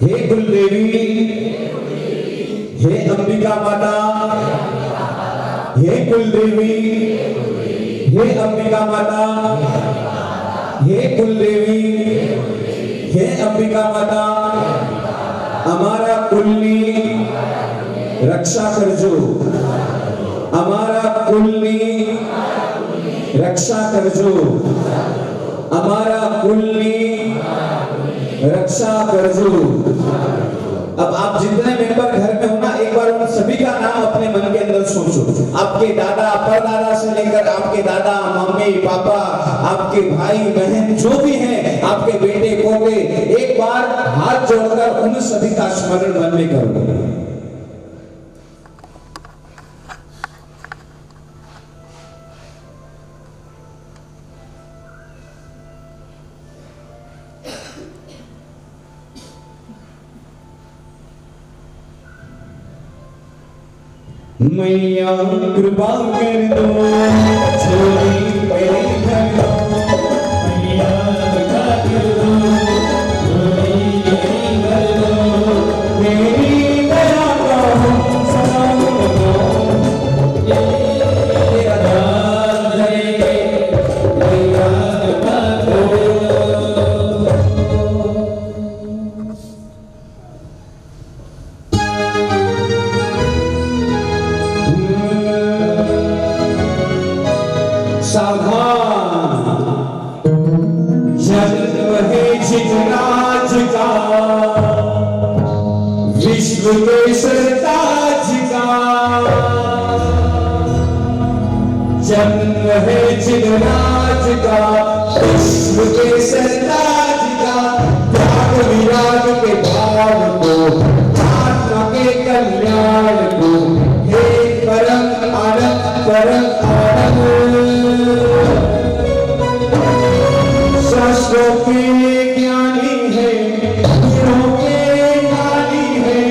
हे कुलदेवी, हे अंबिका माता, हे कुलदेवी, हे अंबिका माता, हे कुलदेवी, हे अंबिका माता, हमारा कुलनी रक्षा करजो। हमारा कुलनी रक्षा करजो। हमारा कुलनी रक्षा करजो। अब आप जितने मेंबर घर में हो ना, एक बार उन सभी का नाम अपने मन के अंदर सोचो। आपके दादा परदादा से लेकर आपके दादा मम्मी पापा, आपके भाई बहन जो भी हैं, आपके बेटे पोते, एक बार हाथ जोड़कर उन सभी का स्मरण मन में करो। मैया कृपा कर दो छोरी मेरी कर दो मैया कृपा कर दो छोरी मेरी कर दो मेरी दया का सलाम दो ये अदा करेंगे मैया कृपा कर दो। जितराज का विश्व के सरताज का जन्म है जितराज का विश्व के सरताज का त्याग विराग के भाव को आत्मा के कल्याण को हे परम आनंद परम आनंद शास्त्रों के ज्ञानी है गुणों के ज्ञानी है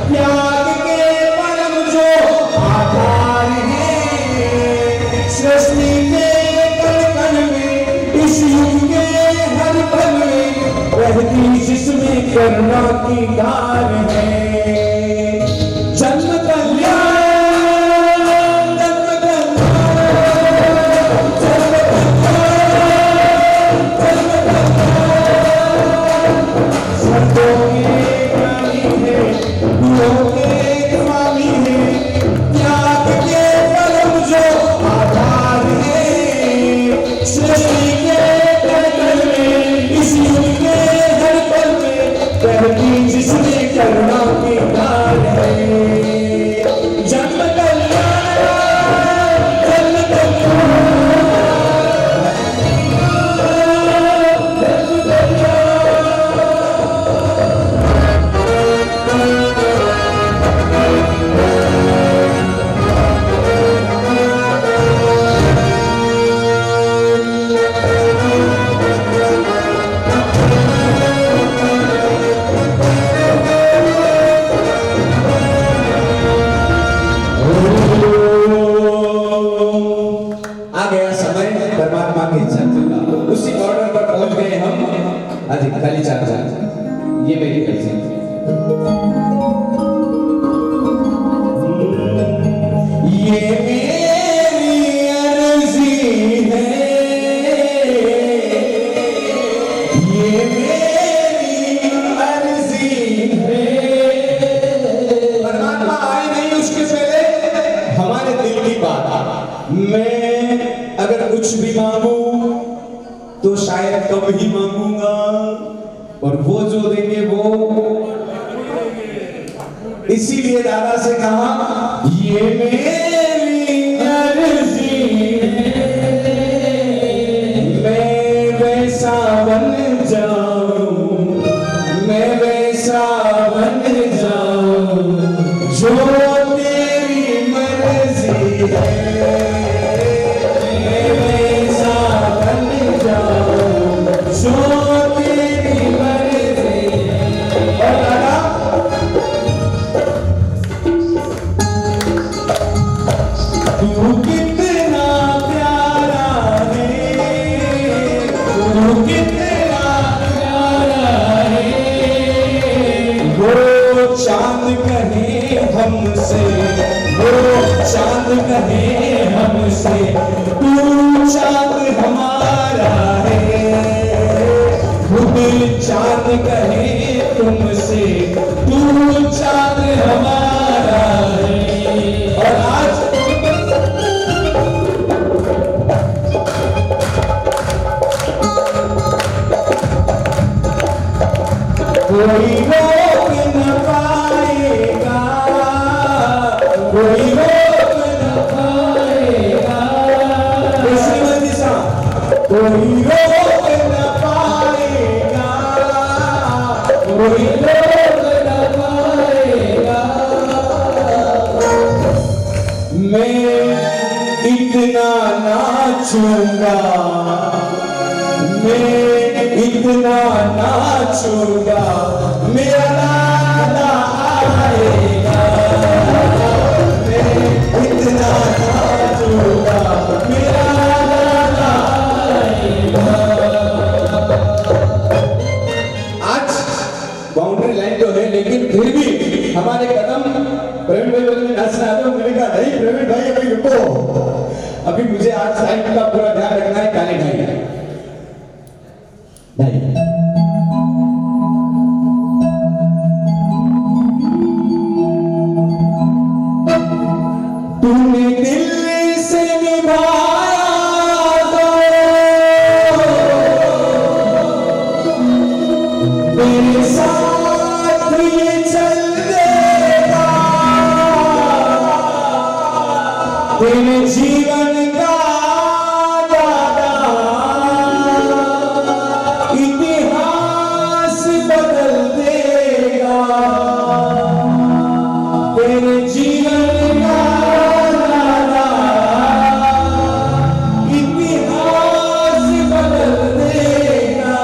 त्याग के परम जो आधार है सृष्टि के कण कण में इस युग के हर पल में रहती जिसमें करुणा की धार है जन्म कल्याण जिसमें करुणा की धार है जन्म उसी ऑर्डर पर पहुंच गए हम। आज खाली चार ये मेरी अर्जी ये मेरी अर्जी है ये मेरी अर्जी है परमात्मा आए नहीं उसके पहले हमारे दिल की बात मैं अगर कुछ भी मांगू तो शायद कब ही मांगूंगा और वो जो देंगे वो इसीलिए दादा से कहा ये मेरी अर्जी मैं वैसा बन जाऊं मैं वैसा बन जाऊं जो तेरी मर्जी है हमसे वो चांद कहे हमसे तू चांद हमारा है खुद चांद कहे तुमसे तू चांद हमारा है और आज कोई रोक न पाएगा कोई रोक न पाएगा कोई रोक न पाएगा कोई रोक न पाएगा मैं इतना नाचूंगा मैं इतना नाचूंगा मेरा दादा आएगा मैं तूने दिल से निभाया तो तेरे साथ ये चल देगा, तेरे जीवन का दादा इतिहास बदल देगा, तेरे जीवन का दादा इतिहास बदल देगा।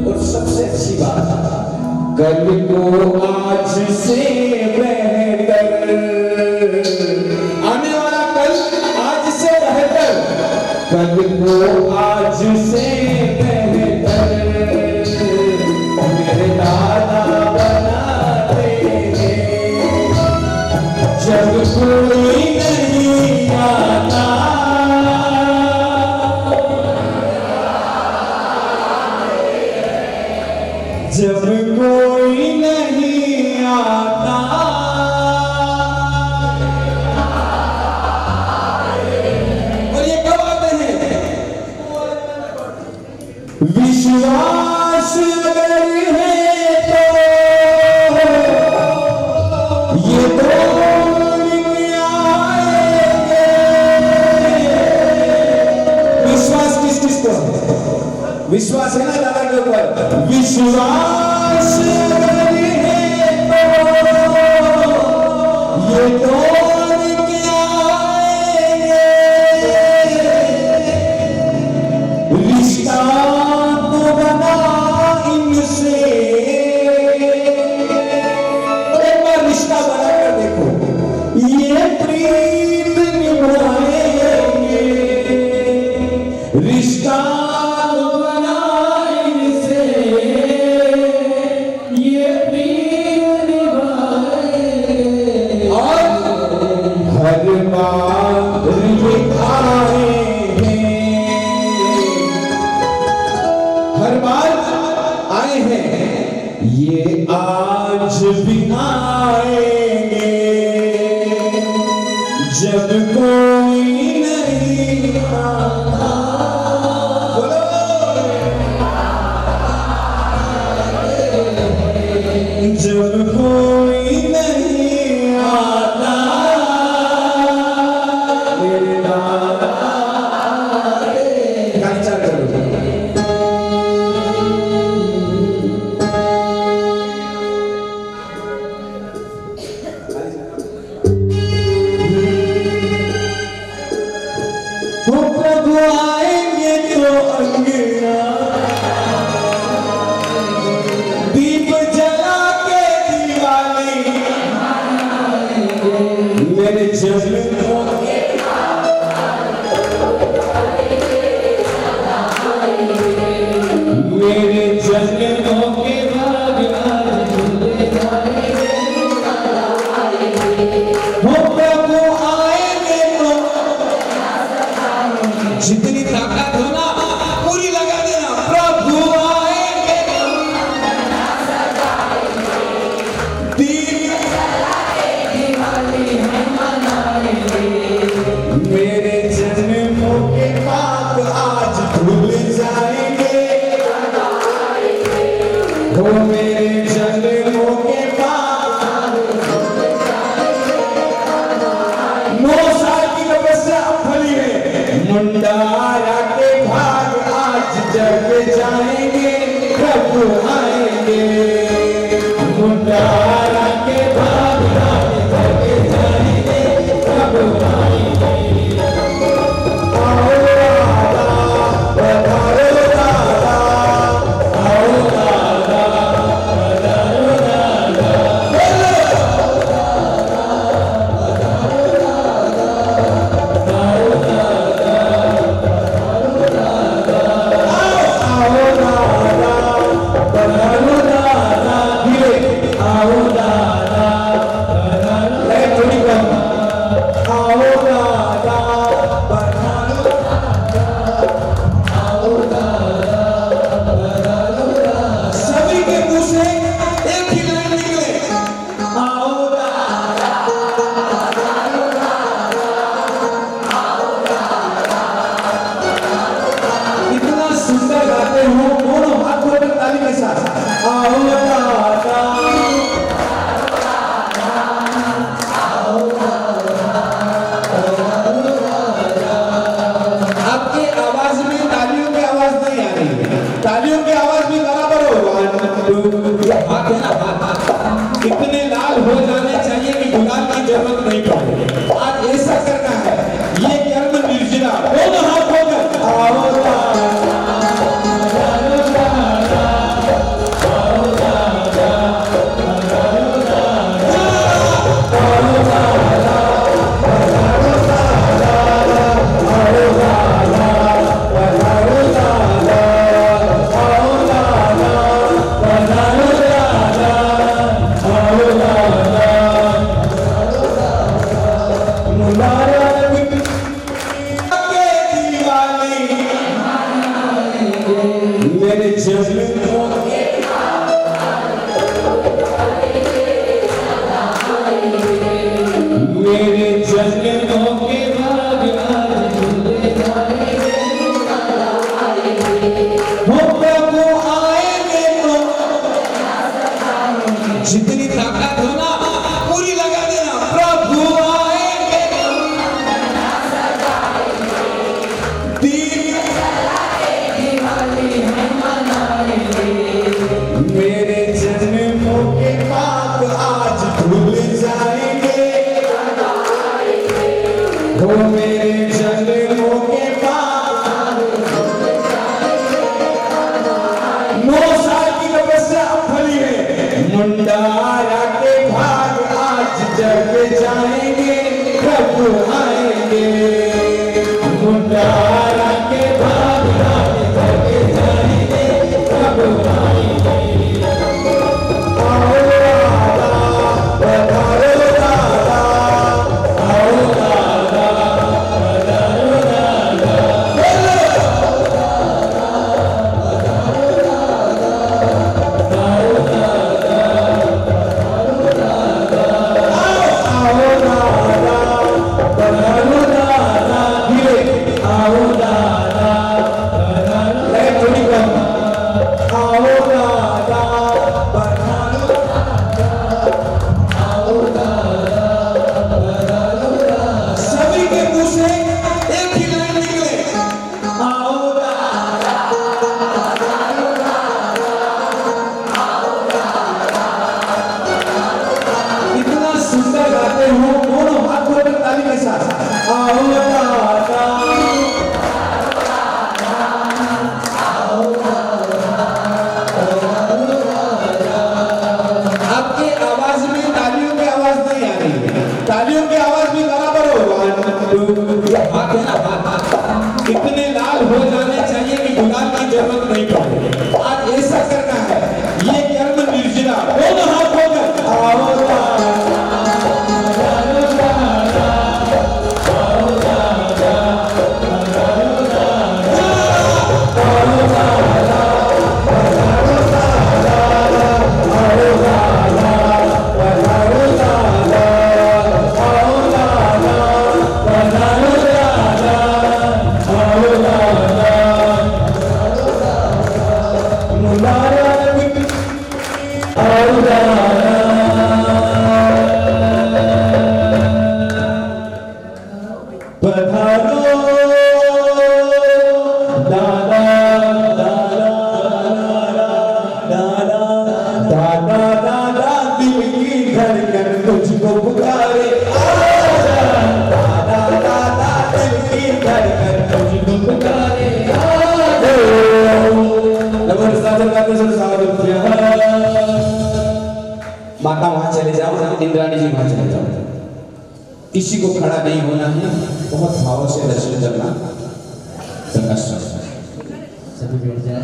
और सबसे अच्छी बात, कल को आज से बेहतर, आने वाला कल आज से बेहतर, कल को आज से बेहतर मेरे दादा बनाते हैं। जब कोई नहीं आता, जब कोई नहीं आता, और ये कब आते हैं? विश्वास अगर है तो ये दौड़ के आएंगे। विश्वास किस किस को है? विश्वास है ना दादा के ऊपर? विश्वास अगर है तो ये दौड़ के आएंगे। रिश्ता तो बना इनसे, एक बार रिश्ता बना कर देखो, ये प्रीत निभाएंगे। रिश्ता तो बना इनसे, ये प्रीत निभाएंगे। और हर बार आएंगे, हर बार आए हैं, ये आज भी आएंगे। जब कोई नहीं आता, बोलो, जब कोई नहीं आता, मेरे दादा गाड़ी चालू करो। वो प्रभु आएंगे तो अंगना, दीप जला के दिवाली मेरे जन्मों के, मेरे जन्मों के बाद वो प्रभु आएंगे तो, जितनी ताकत हो ना पूरी लगा देना। प्रभु आएंगे दीप मेरे जन्मों के बाद आज भूल जाएंगे, वो मेरे जन्मों के बाद 9 साल की तपस्या फली है। मुंडारा के भाग आज जग जाएंगे, प्रभु आएंगे। मुंडारा के भाग आज जग जाएंगे, प्रभु आएंगे। आओ दादा, पधारो दादा, आओ दादा, पधारो दादा, आओ दादा, आवाज में तालियों की आवाज नहीं आ रही है, तालियों की आवाज भी बराबर हो। 1 2 हाथ है ना, हाथ इतने लाल हो जाने चाहिए कि गुलाल की जरूरत नहीं पड़े। आज ऐसा करना है, ये कर्म निर्जरा दोनों हाथ होकर मेरे जज्बों मेरे जज्बों के भाग हो प्रभु आएंगे तो जितनी ताकत हो ना पूरी लगा देना। प्रभु आएंगे मेरे जन्मों के पाप आज भूल जाएंगे, हो मेरे जन्मों के पाप 9 साल की तपस्या फली है। मुंडारा के भाग आज जग जाएंगे, प्रभु आएंगे। मुंडारा के भाग आज जग जाएंगे, प्रभु आएंगे। आओ दादा पधारो दादा, आओ दादा पधारो दादा, सभी के मुंह से एक ही लाइन निकले, आओ दादा। इतना सुंदर गाते हो, दोनों हाथ जोड़कर ताली के साथ, आओ दादा। आपकी आवाज में तालियों की आवाज नहीं आ रही है, तालियों की आवाज भी बराबर हो। 1 2 हाथ है ना, हाथ इतने लाल हो जाने चाहिए कि गुलाल की जरूरत नहीं पड़े। आज ऐसा करना है, ये कर्म निर्जरा दोनों हाथ होकर आओ दादा। तुझको पुकारे आजा, दादा दादा दिल की धड़कन तुझको पुकारे आजा। नमस्कार साजन गाते सुन सागर माता वहां चले जाओ, इंद्राणी जी वहां चले जाओ, किसी को खड़ा नहीं होना है, बहुत भाव से दर्शन करना। सभी बैठ जाए।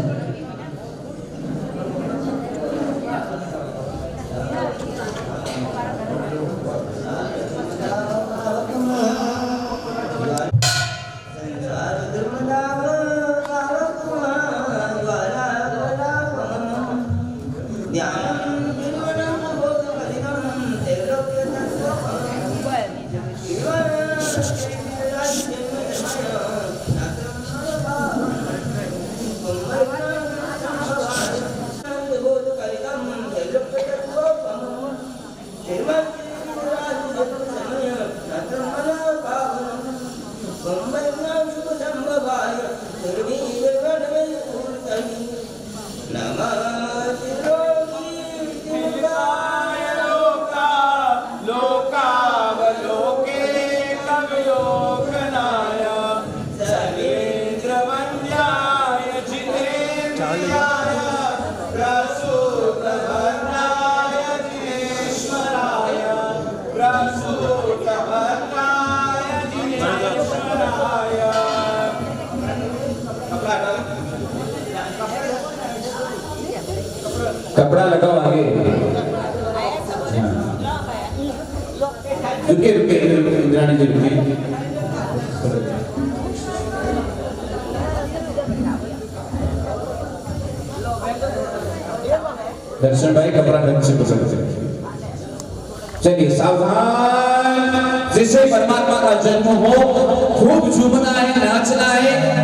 कपड़ा लगाओ आगे। रुके रुके इंद्राणी जी रुके। दर्शन भाई कपड़ा ढंग से पसंद करें। चलिए सावधान। जिसे परमात्मा का जन्म हो खूब झूमना है, नाचना है।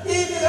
This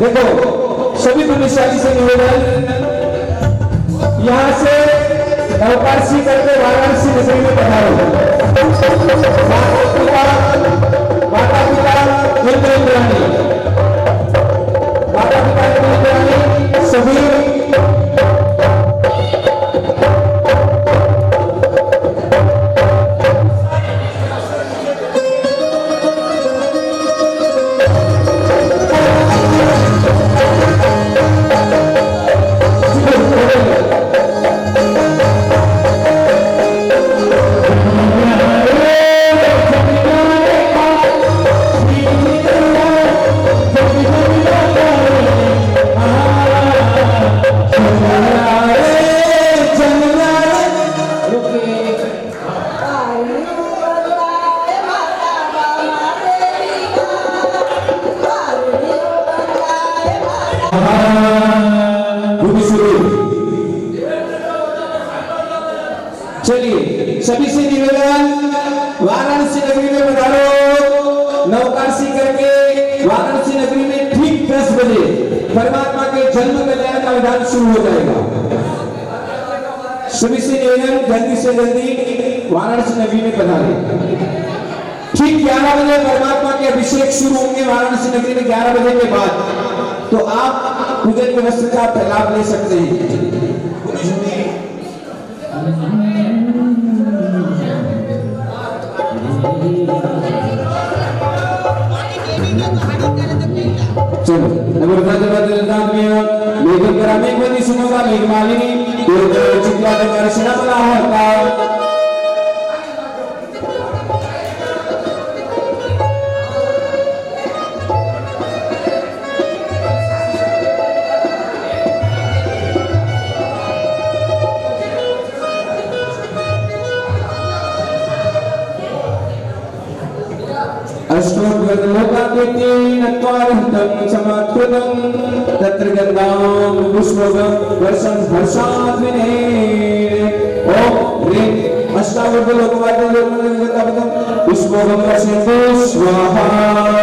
देखो सभी पुण्यशाली से निवेदन, यहाँ से नवकाशी करके वाराणसी नगरी में पधारो। माता पिता इंद्राणी, माता पिता इंद्राणी सभी चलिए सभी से निवेदन, वाराणसी नगरी में पधारो। नवकाशी करके वाराणसी नगरी में ठीक 10 बजे परमात्मा के जन्म कल्याण का विधान शुरू हो जाएगा। सभी से निवेदन, जल्दी से जल्दी वाराणसी नगरी में पधारे। ठीक 11 बजे परमात्मा के अभिषेक शुरू होंगे वाराणसी नगरी में। 11 बजे के बाद तो आप पूजन व्यवस्था का लाभ ले सकते हैं। चलो मेघ सुनोगा मेघमालिनी चित्रा दर्शना बना होता। तत्र गंगां पुष्पं वर्षं हर्षाद्विने ओम ह्रीं अष्टावक्र लोकवाद्य पुष्पोगं वर्षयतु स्वाहा।